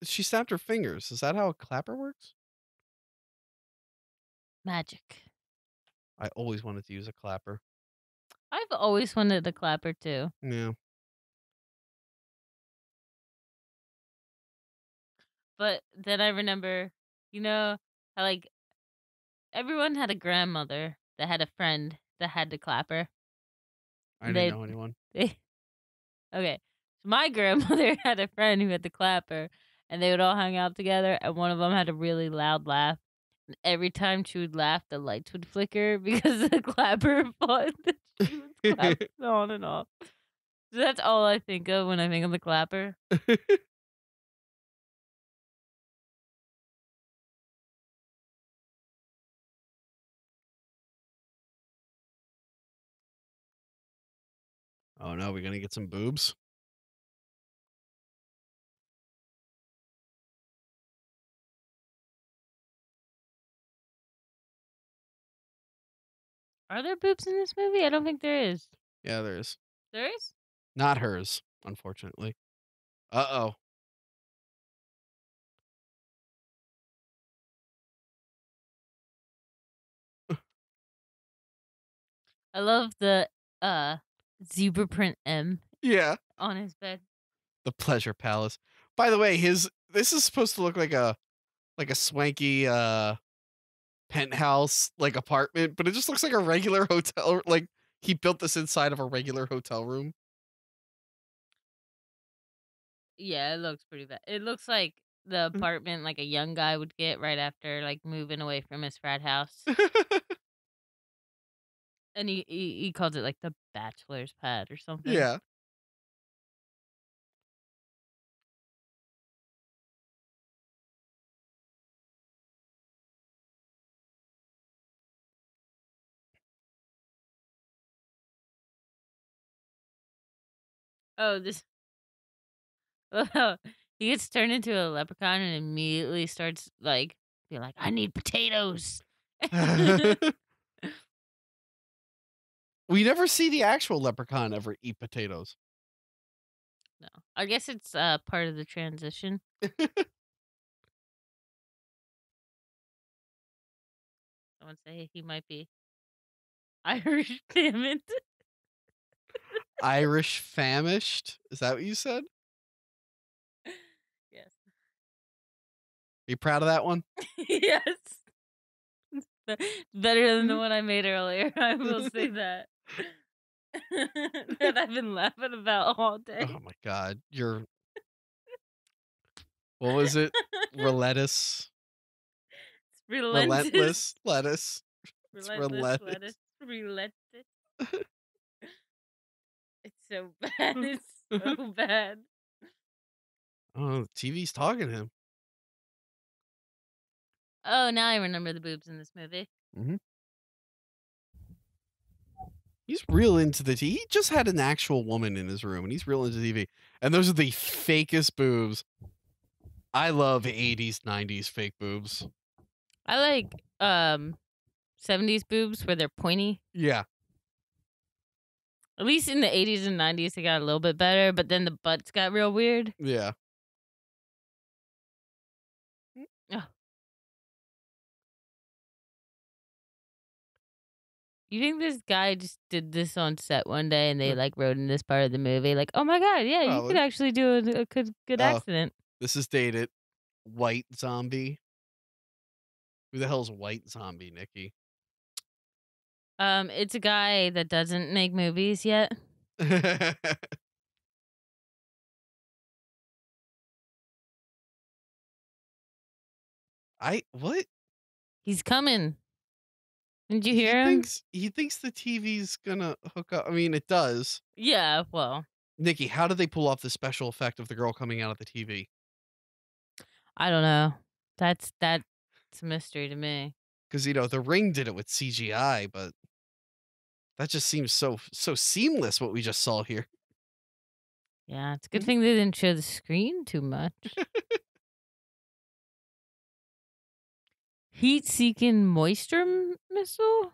She snapped her fingers. Is that how a clapper works? Magic. I always wanted to use a clapper. I've always wanted a clapper too. Yeah. But then I remember, how like everyone had a grandmother that had a friend that had the clapper. I didn't know anyone. They okay. So my grandmother had a friend who had the clapper, and they would all hang out together, and one of them had a really loud laugh. And every time she would laugh, the lights would flicker because the clapper fun that she would clap on and off. So that's all I think of when I think of the clapper. Oh no, we're gonna get some boobs. Are there boobs in this movie? I don't think there is. Yeah, there is. There is? Not hers, unfortunately. Uh-oh. I love the zebra print M Yeah. on his bed. The Pleasure Palace. By the way, this is supposed to look like a swanky penthouse like apartment, but it just looks like a regular hotel. Like he built this inside of a regular hotel room. Yeah, it looks pretty bad. It looks like the apartment like a young guy would get right after like moving away from his frat house. And he calls it like the bachelor's pad or something. Yeah. Oh, this oh, he gets turned into a leprechaun and immediately starts like being like, I need potatoes. We never see the actual leprechaun ever eat potatoes. No. I guess it's part of the transition. Someone say he might be Irish, damn it. Irish famished? Is that what you said? Yes. Are you proud of that one? Yes. Better than the one I made earlier. I will say that. That I've been laughing about all day. Oh my god. What was it? Relentless. It's relentless. Relentless lettuce. It's Relentless relentless. lettuce. Relentless. It's so bad. It's so bad. Oh, the TV's talking to him. Oh, now I remember the boobs in this movie. Mm-hmm. He's real into the TV. He just had an actual woman in his room, and he's real into TV. And those are the fakest boobs. I love 80s, 90s fake boobs. I like 70s boobs where they're pointy. Yeah. At least in the 80s and 90s, they got a little bit better, but then the butts got real weird. Yeah. Oh. You think this guy just did this on set one day and they like wrote in this part of the movie, like, oh my God, yeah, you could actually do a good accident. This is dated. White Zombie. Who the hell's White Zombie, Nikki? It's a guy that doesn't make movies yet. What? He's coming. Didn't you hear him? He thinks the TV's gonna hook up. I mean, it does. Yeah, well, Nikki, how did they pull off the special effect of the girl coming out of the TV? I don't know. That's a mystery to me. Because The Ring did it with CGI, but that just seems so seamless. What we just saw here. Yeah, it's a good thing they didn't show the screen too much. Heat-seeking moisture missile?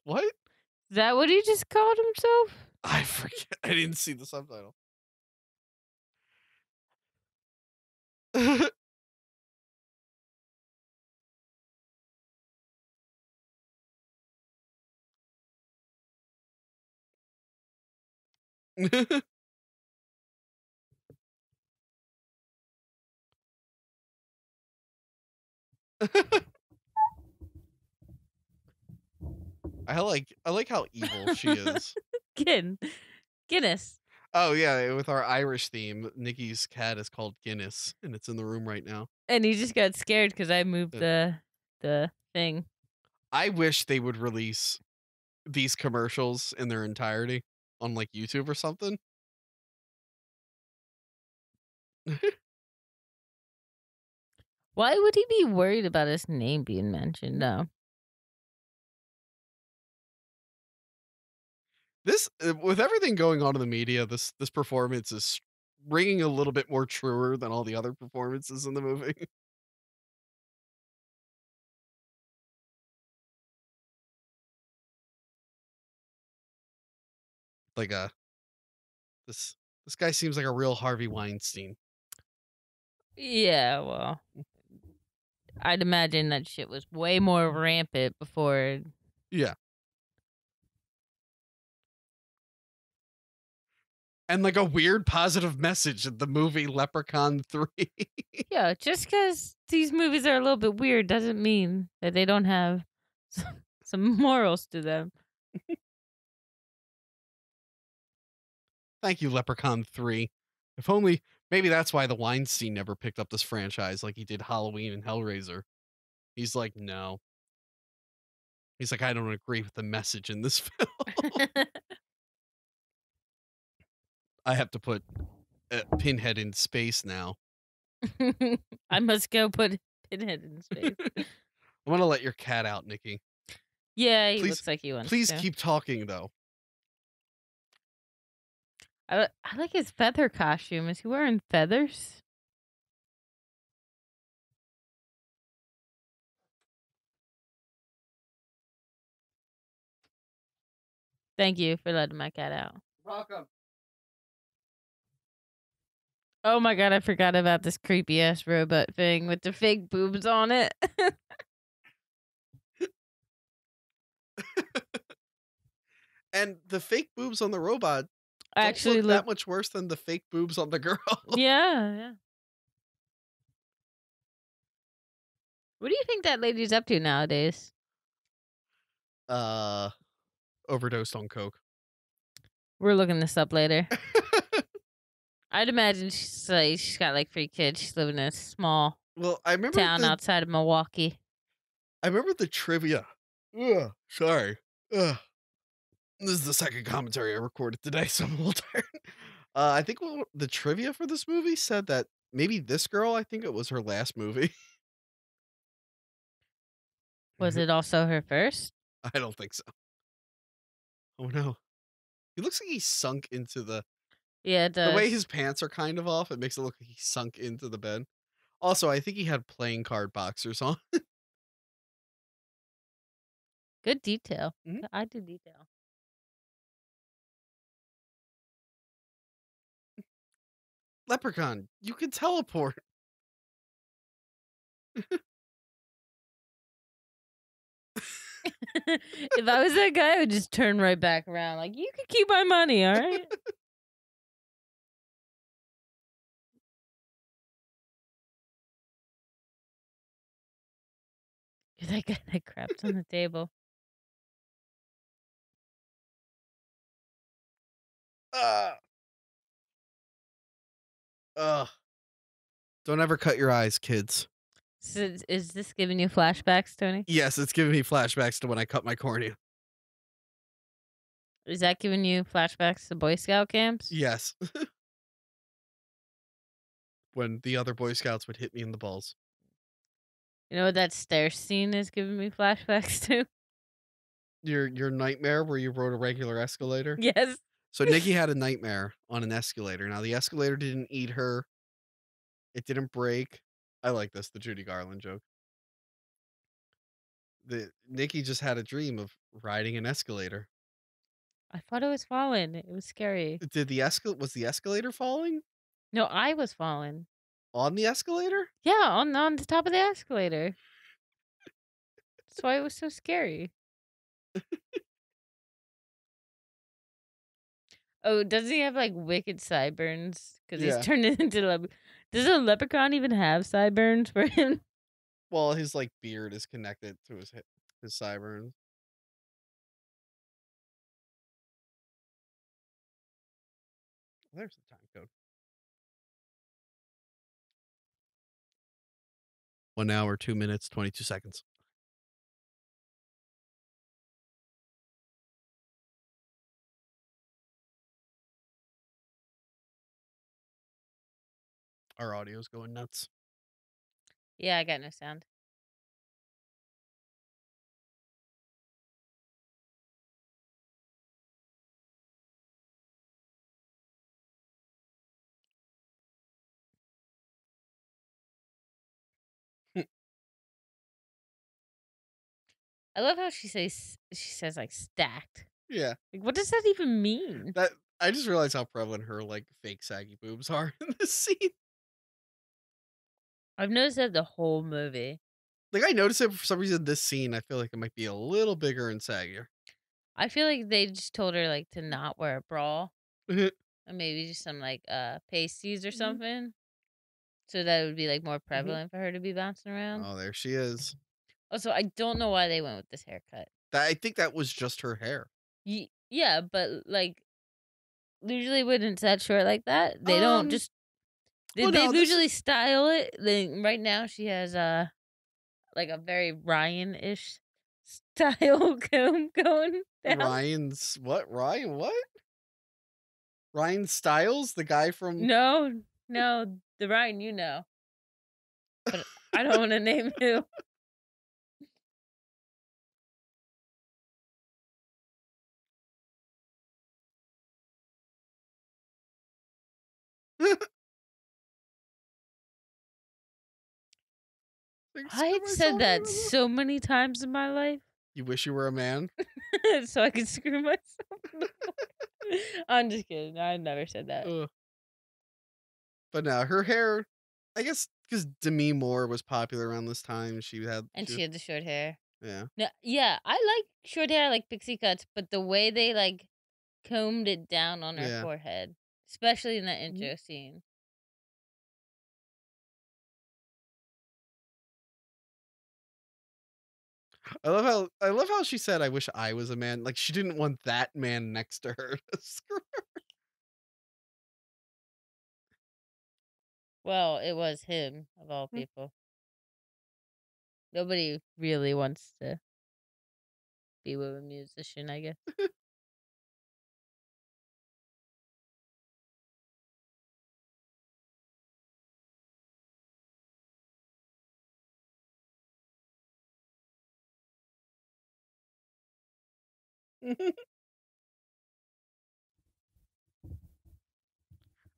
What? Is that what he just called himself? I forget. I didn't see the subtitle. I like how evil she is. Guinness. Oh yeah, with our Irish theme, Nikki's cat is called Guinness, and it's in the room right now. And he just got scared because I moved Uh, the thing. I wish they would release these commercials in their entirety on like YouTube or something. Why would he be worried about his name being mentioned? No. This with everything going on in the media, this performance is ringing a little bit more truer than all the other performances in the movie. Like this this guy seems like a real Harvey Weinstein. Yeah, well, I'd imagine that shit was way more rampant before. Yeah. And like a weird positive message in the movie Leprechaun 3. Yeah, just because these movies are a little bit weird doesn't mean that they don't have some morals to them. Thank you, Leprechaun 3. If only maybe that's why the Weinstein never picked up this franchise like he did Halloween and Hellraiser. He's like, no. He's like, I don't agree with the message in this film. I have to put Pinhead in space now. I must go put Pinhead in space. I want to let your cat out, Nikki. Yeah, he Please, looks like he wants please to. keep talking though. I like his feather costume. Is he wearing feathers? Thank you for letting my cat out. Welcome. Oh my god, I forgot about this creepy ass robot thing with the fake boobs on it. And the fake boobs on the robot I don't actually look that much worse than the fake boobs on the girl. Yeah. What do you think that lady's up to nowadays? Overdosed on coke. We're looking this up later. I'd imagine she's got like 3 kids. She's living in a small Well, I remember town outside of Milwaukee. I remember the trivia. Ugh, sorry. Ugh. This is the second commentary I recorded today, so I'm a little tired. I think the trivia for this movie said that maybe this girl, I think it was her last movie. Was it also her first? I don't think so. Oh no. He looks like he's sunk into Yeah, it the way does. his pants are kind of off, it makes it look like he sunk into the bed. Also, I think he had playing card boxers on. Good detail. Mhm. I do detail. Leprechaun, you can teleport. If I was that guy, I would just turn right back around. Like, you can keep my money, all right? You're that guy that craps on the table. Uh, Ugh. Don't ever cut your eyes, kids. So is this giving you flashbacks, Tony? Yes, it's giving me flashbacks to when I cut my cornea. Is that giving you flashbacks to Boy Scout camps? Yes. When the other Boy Scouts would hit me in the balls. You know what that stair scene is giving me flashbacks to? Your nightmare where you rode a regular escalator? Yes. So Nikki had a nightmare on an escalator. Now the escalator didn't eat her. It didn't break. I like this, the Judy Garland joke. The Nikki just had a dream of riding an escalator. I thought it was falling. It was scary. Was the escalator falling? No, I was falling. On the escalator? Yeah, on the top of the escalator. That's why it was so scary. Oh, doesn't he have like wicked sideburns? Because he's Yeah. turned into Does a leprechaun even have sideburns for him? Well, his like beard is connected to his sideburns. There's the time code. 1 hour, 2 minutes, 22 seconds. Our audio's going nuts. Yeah, I got no sound. I love how she says like stacked. Yeah. Like, what does that even mean? That I just realized how prevalent her like fake saggy boobs are in this scene. I've noticed that the whole movie. Like I noticed it for some reason this scene, I feel like it might be a little bigger and saggier. I feel like they just told her like to not wear a bra Mhm. and maybe just some like pasties or Mhm. something, so that it would be like more prevalent for her to be bouncing around. Oh, there she is. Also, I don't know why they went with this haircut. I think that was just her hair. Yeah, but like usually when it's that short like that, they don't just they, well, they no, this usually is- style it. Right now she has like a very Ryan-ish style comb going down. Ryan's what? Ryan what? Ryan Stiles, the guy from No, the Ryan you know. But I don't want to name who. I've said that so many times in my life. You wish you were a man? So I could screw myself in the foot. I'm just kidding. I never said that. Ugh. But no, her hair, I guess because Demi Moore was popular around this time. She had The short hair. yeah. No, yeah, I like short hair, I like pixie cuts, but the way they like combed it down on her Yeah. forehead, especially in that intro scene. I love how she said, "I wish I was a man." Like she didn't want that man next to her. To screw her. Well, it was him of all people. Nobody really wants to be with a musician, I guess.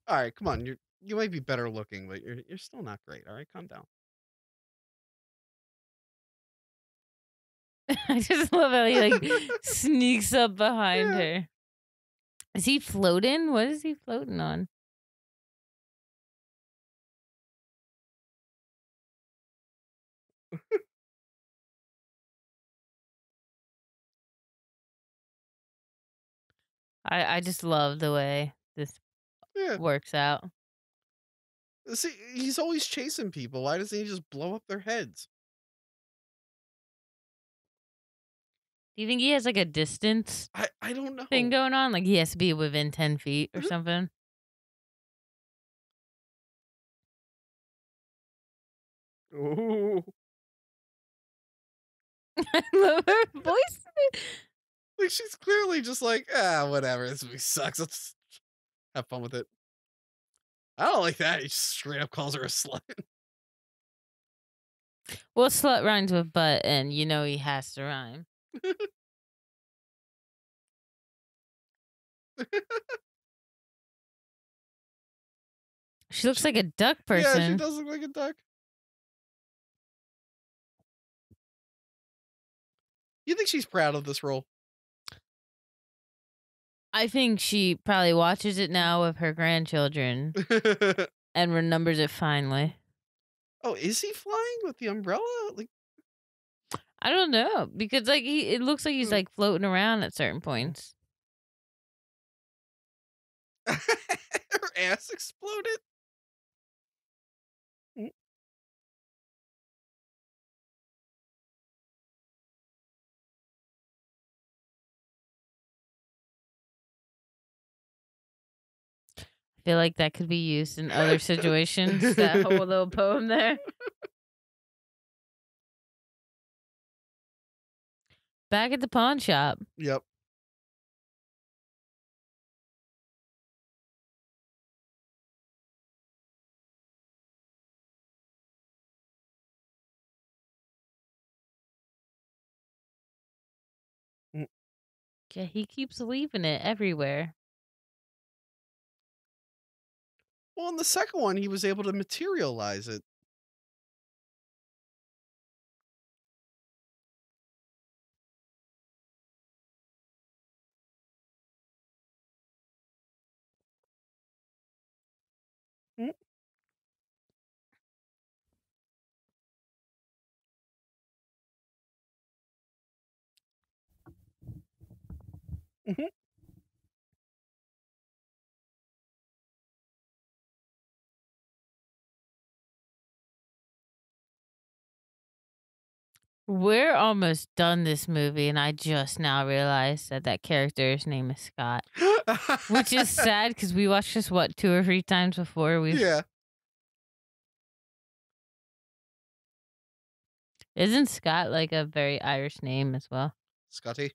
All right, come on. You might be better looking, but you're still not great. All right, calm down. I just love how he like sneaks up behind Yeah. her. Is he floating? What is he floating on? I just love the way this Yeah. works out. See, he's always chasing people. Why doesn't he just blow up their heads? Do you think he has like a distance I don't know. thing going on? Like he has to be within 10 feet or something? Ooh. I love her voice. Like, she's clearly just like, whatever. This movie sucks. Let's have fun with it. I don't like that. He just straight up calls her a slut. Well, slut rhymes with butt, and you know he has to rhyme. She looks like a duck Yeah, she person. does look like a duck. You think she's proud of this role? I think she probably watches it now with her grandchildren and remembers it finally. Oh, is he flying with the umbrella? Like, I don't know because like it looks like he's like floating around at certain points. her ass exploded. Mm. I feel like that could be used in other situations. That whole little poem there. Back at the pawn shop. Yep. Mm. Yeah, he keeps leaving it everywhere. Well, in the second one, he was able to materialize it. Mm. Mhm. We're almost done this movie, and I just now realized that that character's name is Scott, which is sad because we watched this what 2 or 3 times before. Yeah. Isn't Scott like a very Irish name as well, Scotty.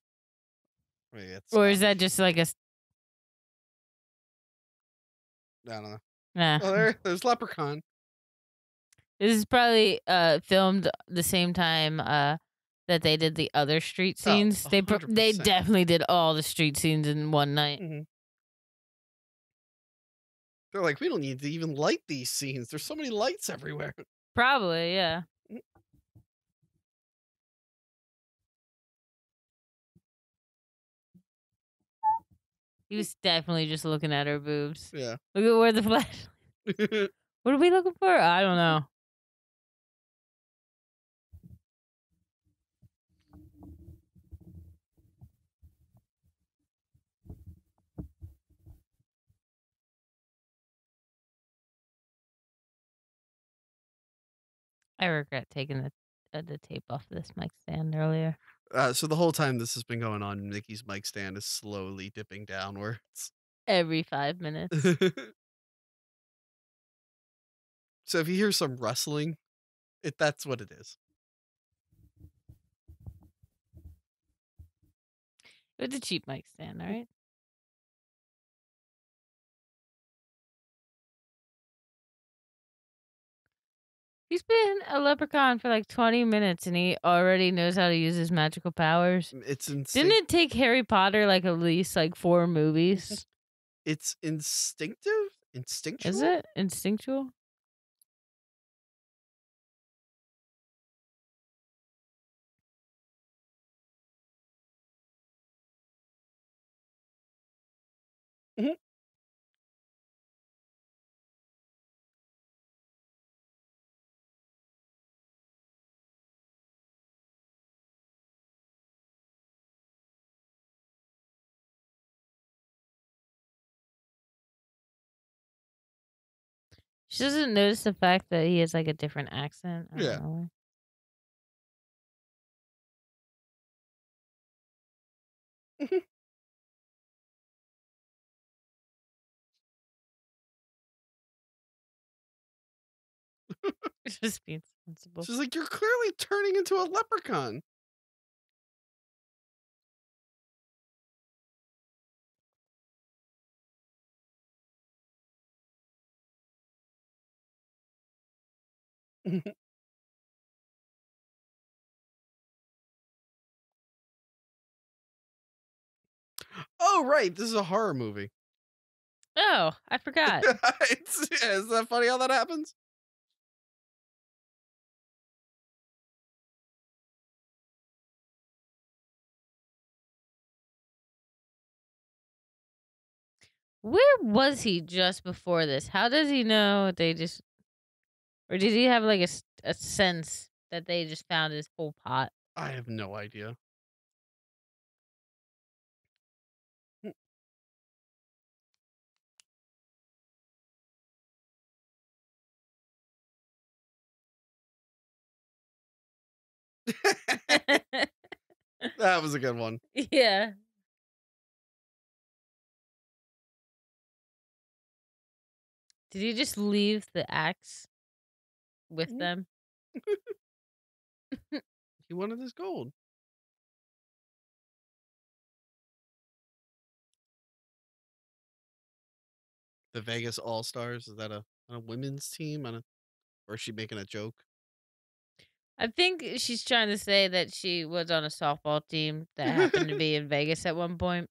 Wait, it's or is Scottish. that just like a? I don't know. Nah. Oh, there's Leprechaun. This is probably filmed the same time that they did the other street scenes. Oh, They 100%. definitely did all the street scenes in one night. Mhm. They're like, we don't need to even light these scenes. There's so many lights everywhere. Probably, yeah. He was definitely just looking at her boobs. Yeah. Look at where the flash. What are we looking for? I don't know. I regret taking the tape off this mic stand earlier. So the whole time this has been going on, Nikki's mic stand is slowly dipping downwards. Every 5 minutes. So if you hear some rustling, that's what it is. It's a cheap mic stand, all right? He's been a leprechaun for like 20 minutes and he already knows how to use his magical powers. It's Didn't it take Harry Potter like at least like 4 movies? It's instinctive? Instinctual? Is it instinctual? Mhm. She doesn't notice the fact that he has like a different accent. I Yeah. don't know. It's just being responsible. She's like, you're clearly turning into a leprechaun. Oh, right. This is a horror movie. Oh, I forgot. Is that funny how that happens? Where was he just before this? How does he know they just, or did he have like a sense that they just found his whole pot? I have no idea. That was a good one. Yeah. Did he just leave the axe with them? He wanted his gold. The Vegas All Stars, is that a women's team? Or is she making a joke? I think she's trying to say that she was on a softball team that happened to be in Vegas at one point.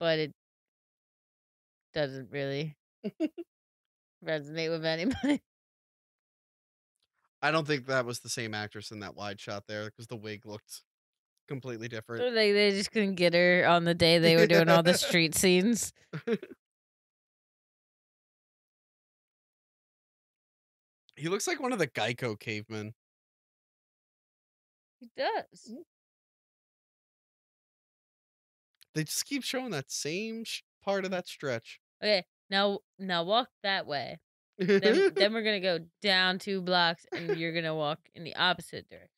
But it doesn't really resonate with anybody. I don't think that was the same actress in that wide shot there because the wig looked completely different. Or they just couldn't get her on the day they were doing all the street scenes. He looks like one of the Geico cavemen. He does. They just keep showing that same part of that stretch. Okay, now walk that way. Then we're gonna go down 2 blocks, and you're gonna walk in the opposite direction.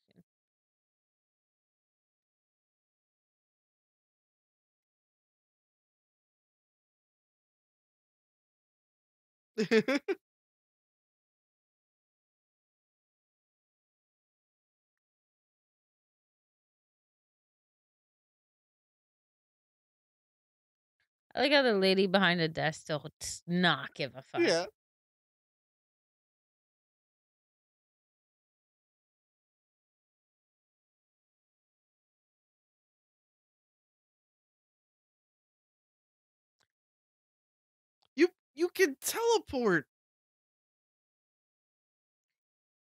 I like how the lady behind the desk still does not give a fuck. Yeah. You can teleport.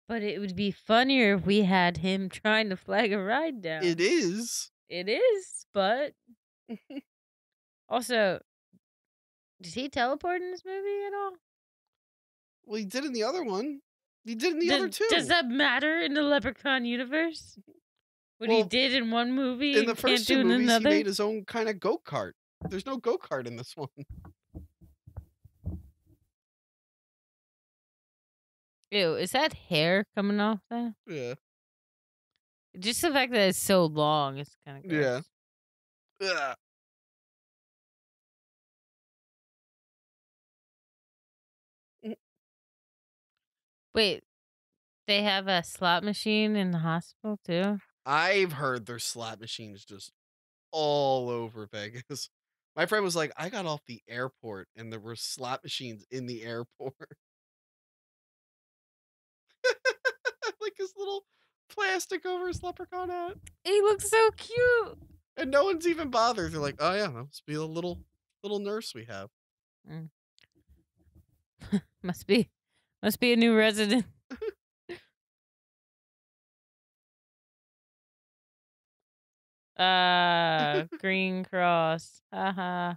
But it would be funnier if we had him trying to flag a ride down. It is. It is, but also, did he teleport in this movie at all? Well, he did in the other one. He did in the other two. Does that matter in the Leprechaun universe? What he Well, did in one movie in the and can't first do two in movies, another? he made his own kind of go-kart. There's no go-kart in this one. Ew, is that hair coming off there? Yeah. Just the fact that it's so long, it's kind of gross. Yeah. Ugh. Wait, they have a slot machine in the hospital too? I've heard there's slot machines just all over Vegas. My friend was like, I got off the airport and there were slot machines in the airport. Like his little plastic over his leprechaun hat. He looks so cute. And no one's even bothered. They're like, oh yeah, that must be a little nurse we have. Must be a new resident. Green Cross. Haha.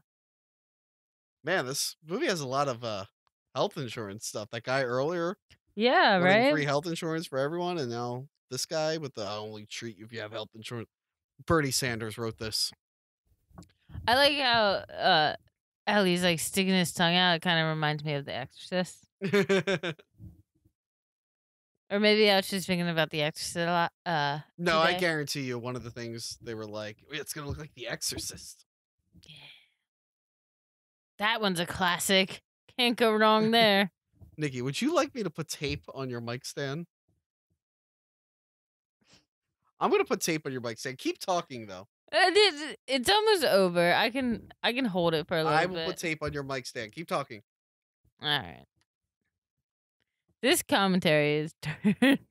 Man, this movie has a lot of health insurance stuff. That guy earlier, Yeah, wanting right? free health insurance for everyone, and now this guy with the "I only treat you if you have health insurance." Bernie Sanders wrote this. I like how he's like sticking his tongue out. It kind of reminds me of The Exorcist. Or maybe I was just thinking about The Exorcist a lot. No, I today. guarantee you, one of the things they were like, it's gonna look like The Exorcist. Yeah. That one's a classic. Can't go wrong there. Nikki, would you like me to put tape on your mic stand? I'm gonna put tape on your mic stand. Keep talking though. It's almost over. I can hold it for a I little will put bit. tape on your mic stand. Keep talking. All right. This commentary is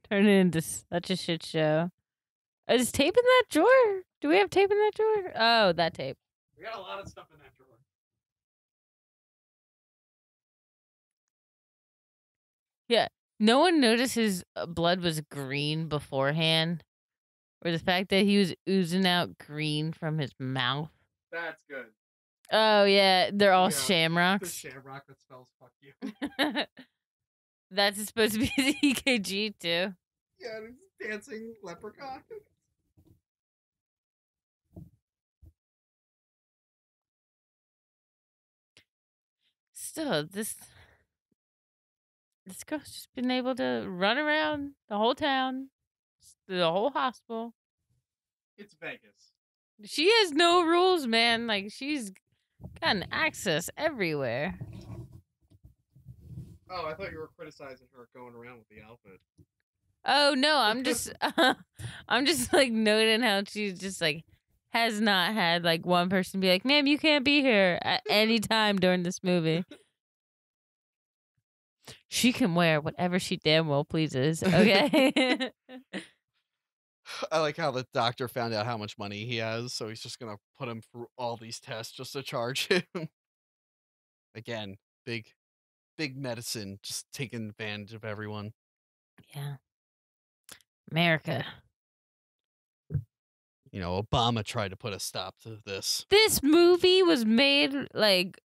turning into such a shit show. Is tape in that drawer? Do we have tape in that drawer? Oh, that tape. We got a lot of stuff in that drawer. Yeah. No one noticed his blood was green beforehand, or the fact that he was oozing out green from his mouth. That's good. Oh yeah, they're all Yeah, the shamrocks. shamrock that spells "fuck you." That's supposed to be the EKG too. Yeah, and it's dancing leprechaun. Still, this girl's just been able to run around the whole town, the whole hospital. It's Vegas. She has no rules, man. Like she's gotten access everywhere. Oh, I thought you were criticizing her going around with the outfit. Oh no, I'm just I'm just like noting how she's just like has not had like one person be like, "Ma'am, you can't be here at any time during this movie." She can wear whatever she damn well pleases. Okay. I like how the doctor found out how much money he has, so he's just gonna put him through all these tests just to charge him. Again, big medicine, just taking advantage of everyone. Yeah. America. You know, Obama tried to put a stop to this. This movie was made like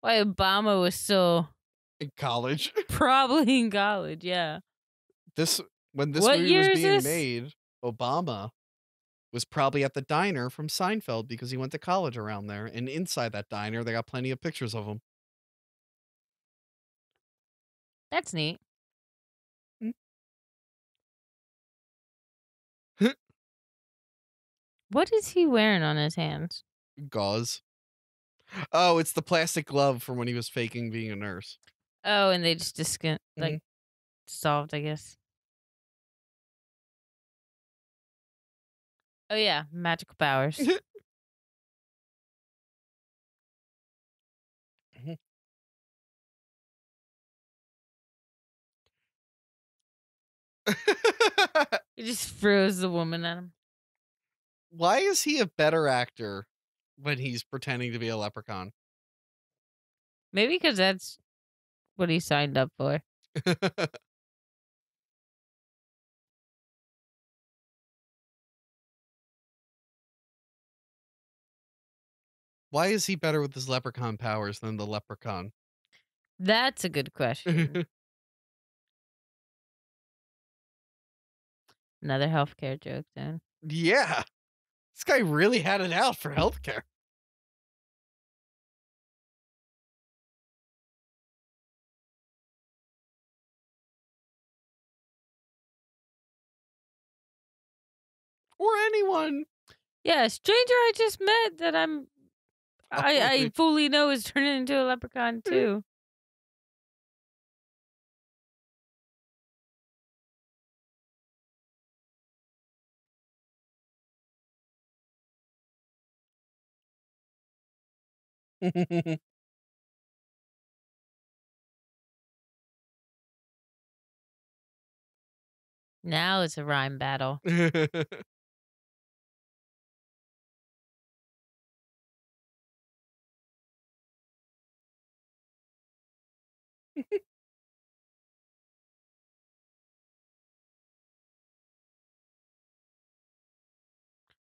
while Obama was still In college. probably in college. Yeah. When this What movie year was is being this? made, Obama was probably at the diner from Seinfeld because he went to college around there. And inside that diner, they got plenty of pictures of him. That's neat. What is he wearing on his hands? Gauze. Oh, it's the plastic glove from when he was faking being a nurse. Oh, and they just like solved, I guess. Oh yeah, magical powers. He just froze the woman at him. Why is he a better actor when he's pretending to be a leprechaun? Maybe because that's what he signed up for. Why is he better with his leprechaun powers than the leprechaun? That's a good question. Another healthcare joke then. Yeah. This guy really had it out for healthcare. Or anyone. Yeah, a stranger I just met that I fully know is turning into a leprechaun too. Now it's a rhyme battle.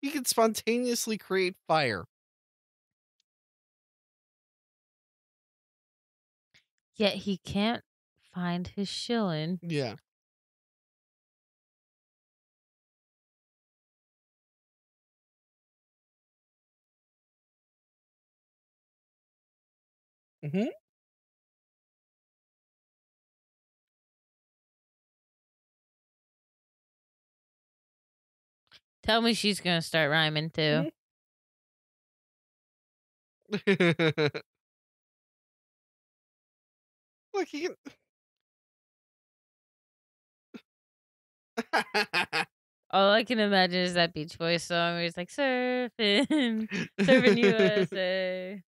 He can spontaneously create fire. Yet he can't find his shilling. Yeah. Mm-hmm. Tell me she's gonna start rhyming too. Look, he can. All I can imagine is that Beach Boys song where he's like, surfing, surfing USA.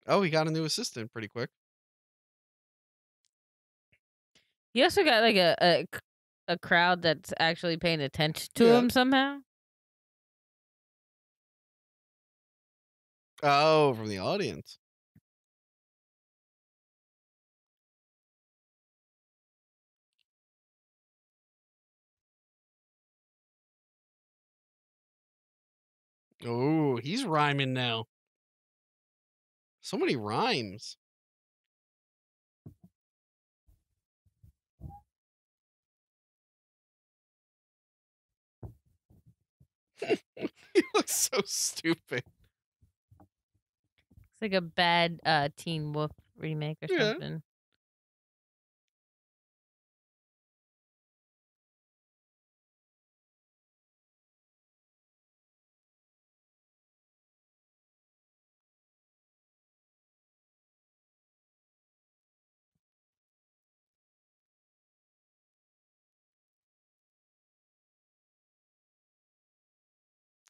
Oh, he got a new assistant pretty quick. He also got like a crowd that's actually paying attention to Yeah. him somehow. Oh, from the audience. Oh, he's rhyming now. So many rhymes. He looks so stupid. It's like a bad Teen Wolf remake or Yeah. something.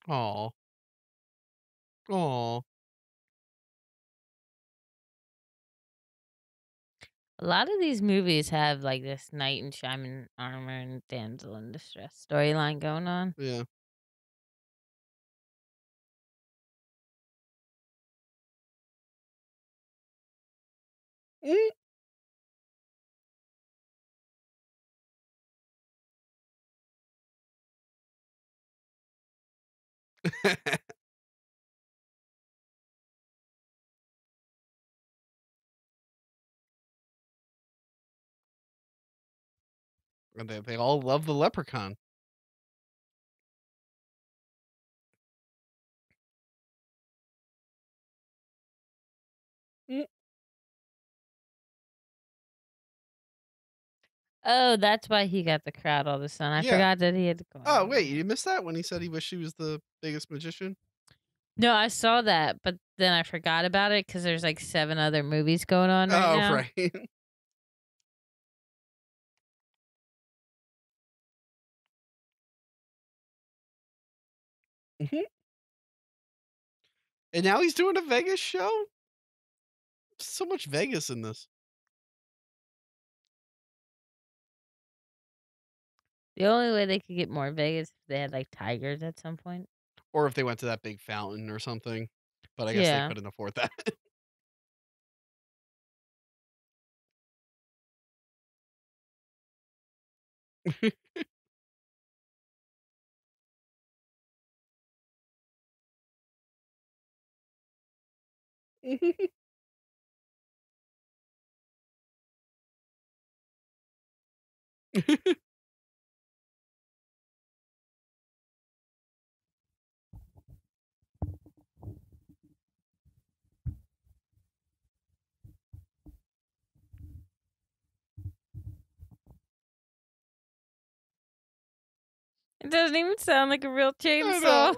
Aw. Aw. A lot of these movies have like this knight in shining armor and damsel in distress storyline going on. Yeah. Mm. And they all love the Leprechaun. Mm. Oh, that's why he got the crowd all of a sudden. I Yeah. forgot that he had to go. Oh, wait, you missed that when he said he wished he was the biggest magician? No, I saw that, but then I forgot about it because there's like 7 other movies going on right Oh, now. right. Mhm. And now he's doing a Vegas show? So much Vegas in this. The only way they could get more Vegas if they had like tigers at some point. Or if they went to that big fountain or something. But I guess they Yeah. couldn't afford that. It doesn't even sound like a real I chainsaw. know.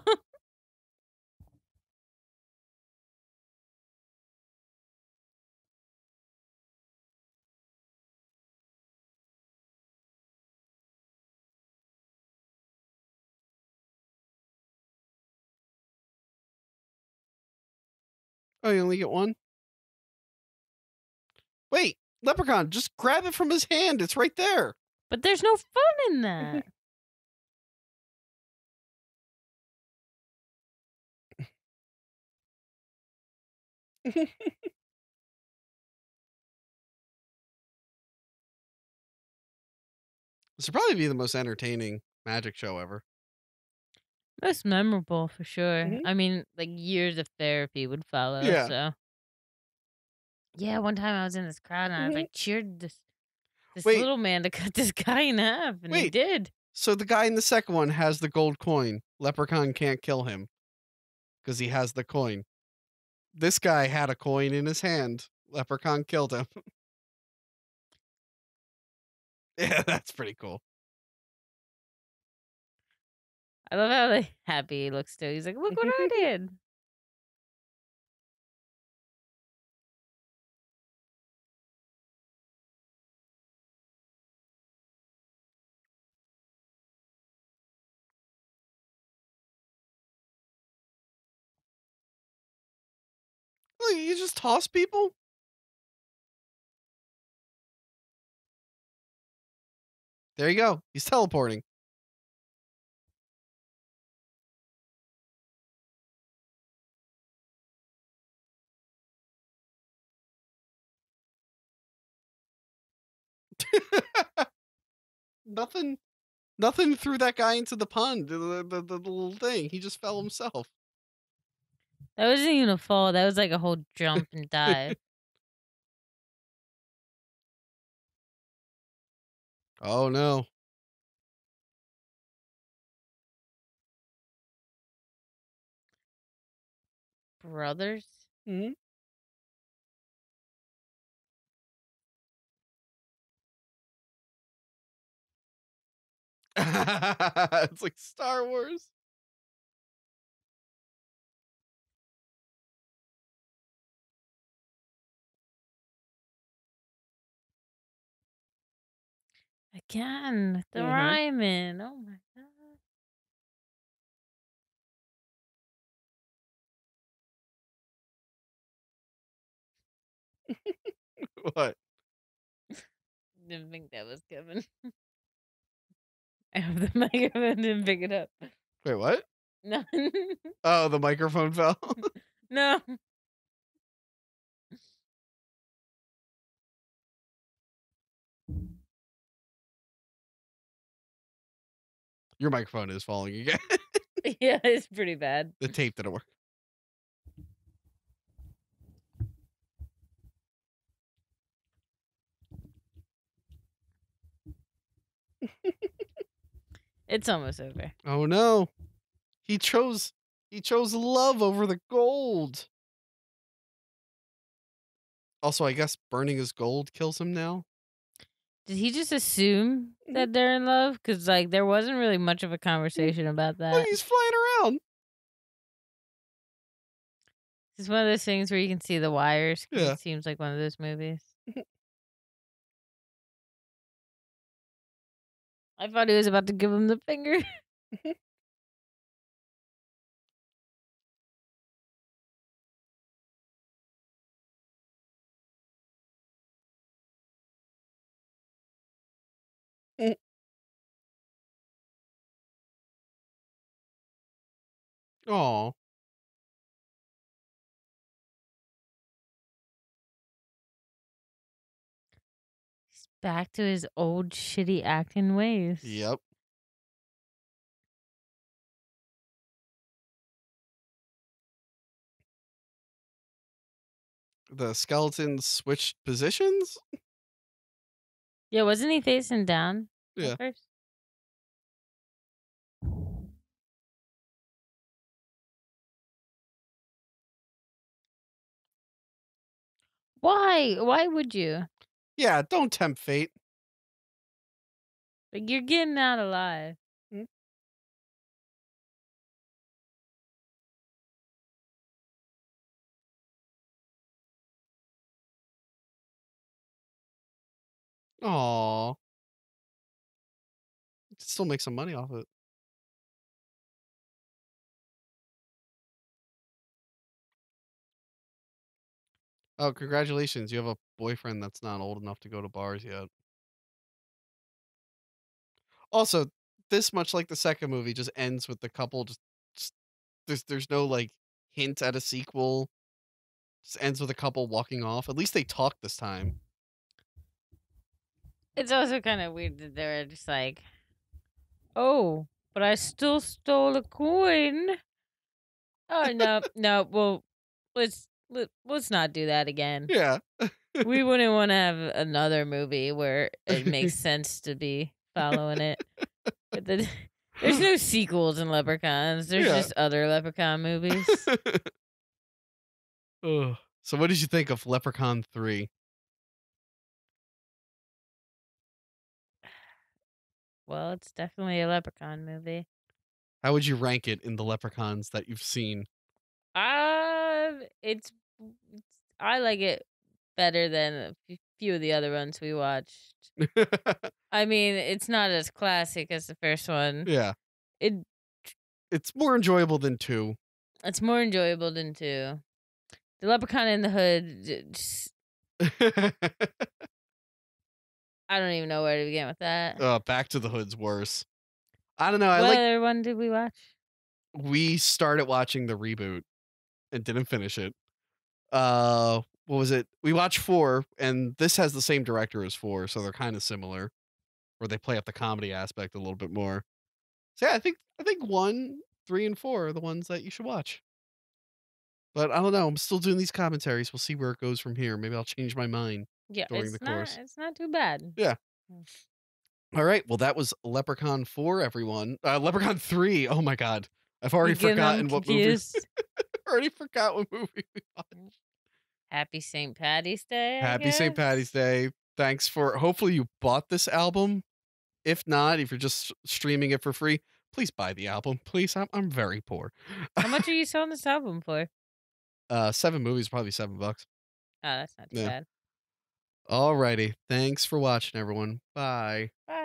Oh, you only get one? Wait, Leprechaun, just grab it from his hand. It's right there. But there's no fun in that. This would probably be the most entertaining magic show ever. Most memorable for sure. Mhm. I mean, like years of therapy would follow. Yeah. So yeah, one time I was in this crowd and I Mhm. like cheered this Wait, little man to cut this guy in half, and he wait. did. So the guy in the second one has the gold coin. Leprechaun can't kill him because he has the coin. This guy had a coin in his hand. Leprechaun killed him. Yeah, that's pretty cool. I love how like, happy he looks too. He's like, look what I did. Like, you just toss people? There you go. He's teleporting. Nothing Nothing threw that guy into the pond, the little thing. He just fell himself. That wasn't even a fall. That was like a whole jump and dive. Oh, no. Brothers? Mhm. It's like Star Wars. Again, the Mhm. rhyming. Oh my god. What? Didn't think that was coming. I have the microphone, didn't pick it up. Wait, what? No. Oh, the microphone fell. No. Your microphone is falling again. Yeah, it's pretty bad. The tape didn't work. It's almost over. Oh, no. He chose love over the gold. Also, I guess burning his gold kills him now. Did he just assume that they're in love? Because, like, there wasn't really much of a conversation about Look, that. he's flying around. It's one of those things where you can see the wires. 'Cause Yeah. It seems like one of those movies. I thought he was about to give him the finger. Aw. He's back to his old shitty acting ways. Yep. The skeletons switched positions? Yeah, wasn't he facing down Yeah. at first? Why? Why would you? Yeah, don't tempt fate. Like, you're getting out alive. Aw. Still make some money off it. Oh, congratulations. You have a boyfriend that's not old enough to go to bars yet. Also, this much like the second movie just ends with the couple just there's no like hint at a sequel. Just ends with a couple walking off. At least they talked this time. It's also kind of weird that they're just like, oh, but I still stole a coin. Oh no, no. Well, let's not do that again. Yeah. We wouldn't want to have another movie where it makes sense to be following it. But there's no sequels in Leprechauns. There's Yeah. just other Leprechaun movies. Ugh. So what did you think of Leprechaun 3? Well, it's definitely a Leprechaun movie. How would you rank it in the Leprechauns that you've seen? It's I like it better than a few of the other ones we watched. I mean, it's not as classic as the first one. Yeah. It It's more enjoyable than 2. It's more enjoyable than 2. The Leprechaun in the Hood. I don't even know where to begin with that. Back to the Hood's worse. I don't know. What other one did we watch? We started watching the reboot and didn't finish it. What was it? We watched 4, and this has the same director as 4, so they're kind of similar, where they play up the comedy aspect a little bit more. So yeah, I think 1, 3, and 4 are the ones that you should watch. But I don't know. I'm still doing these commentaries. We'll see where it goes from here. Maybe I'll change my mind Yeah, during the course. It's not too bad. Yeah. All right. Well, that was Leprechaun 4, everyone. Leprechaun 3. Oh my God. I've already forgotten what movie. Already forgot what movie we watched. Happy St. Patty's Day. Happy St. Patty's Day. Thanks for. Hopefully you bought this album. If not, if you're just streaming it for free, please buy the album. Please. I'm very poor. How much are you selling this album for? 7 movies, probably $7. Oh, that's not too bad. Alrighty. Thanks for watching, everyone. Bye. Bye.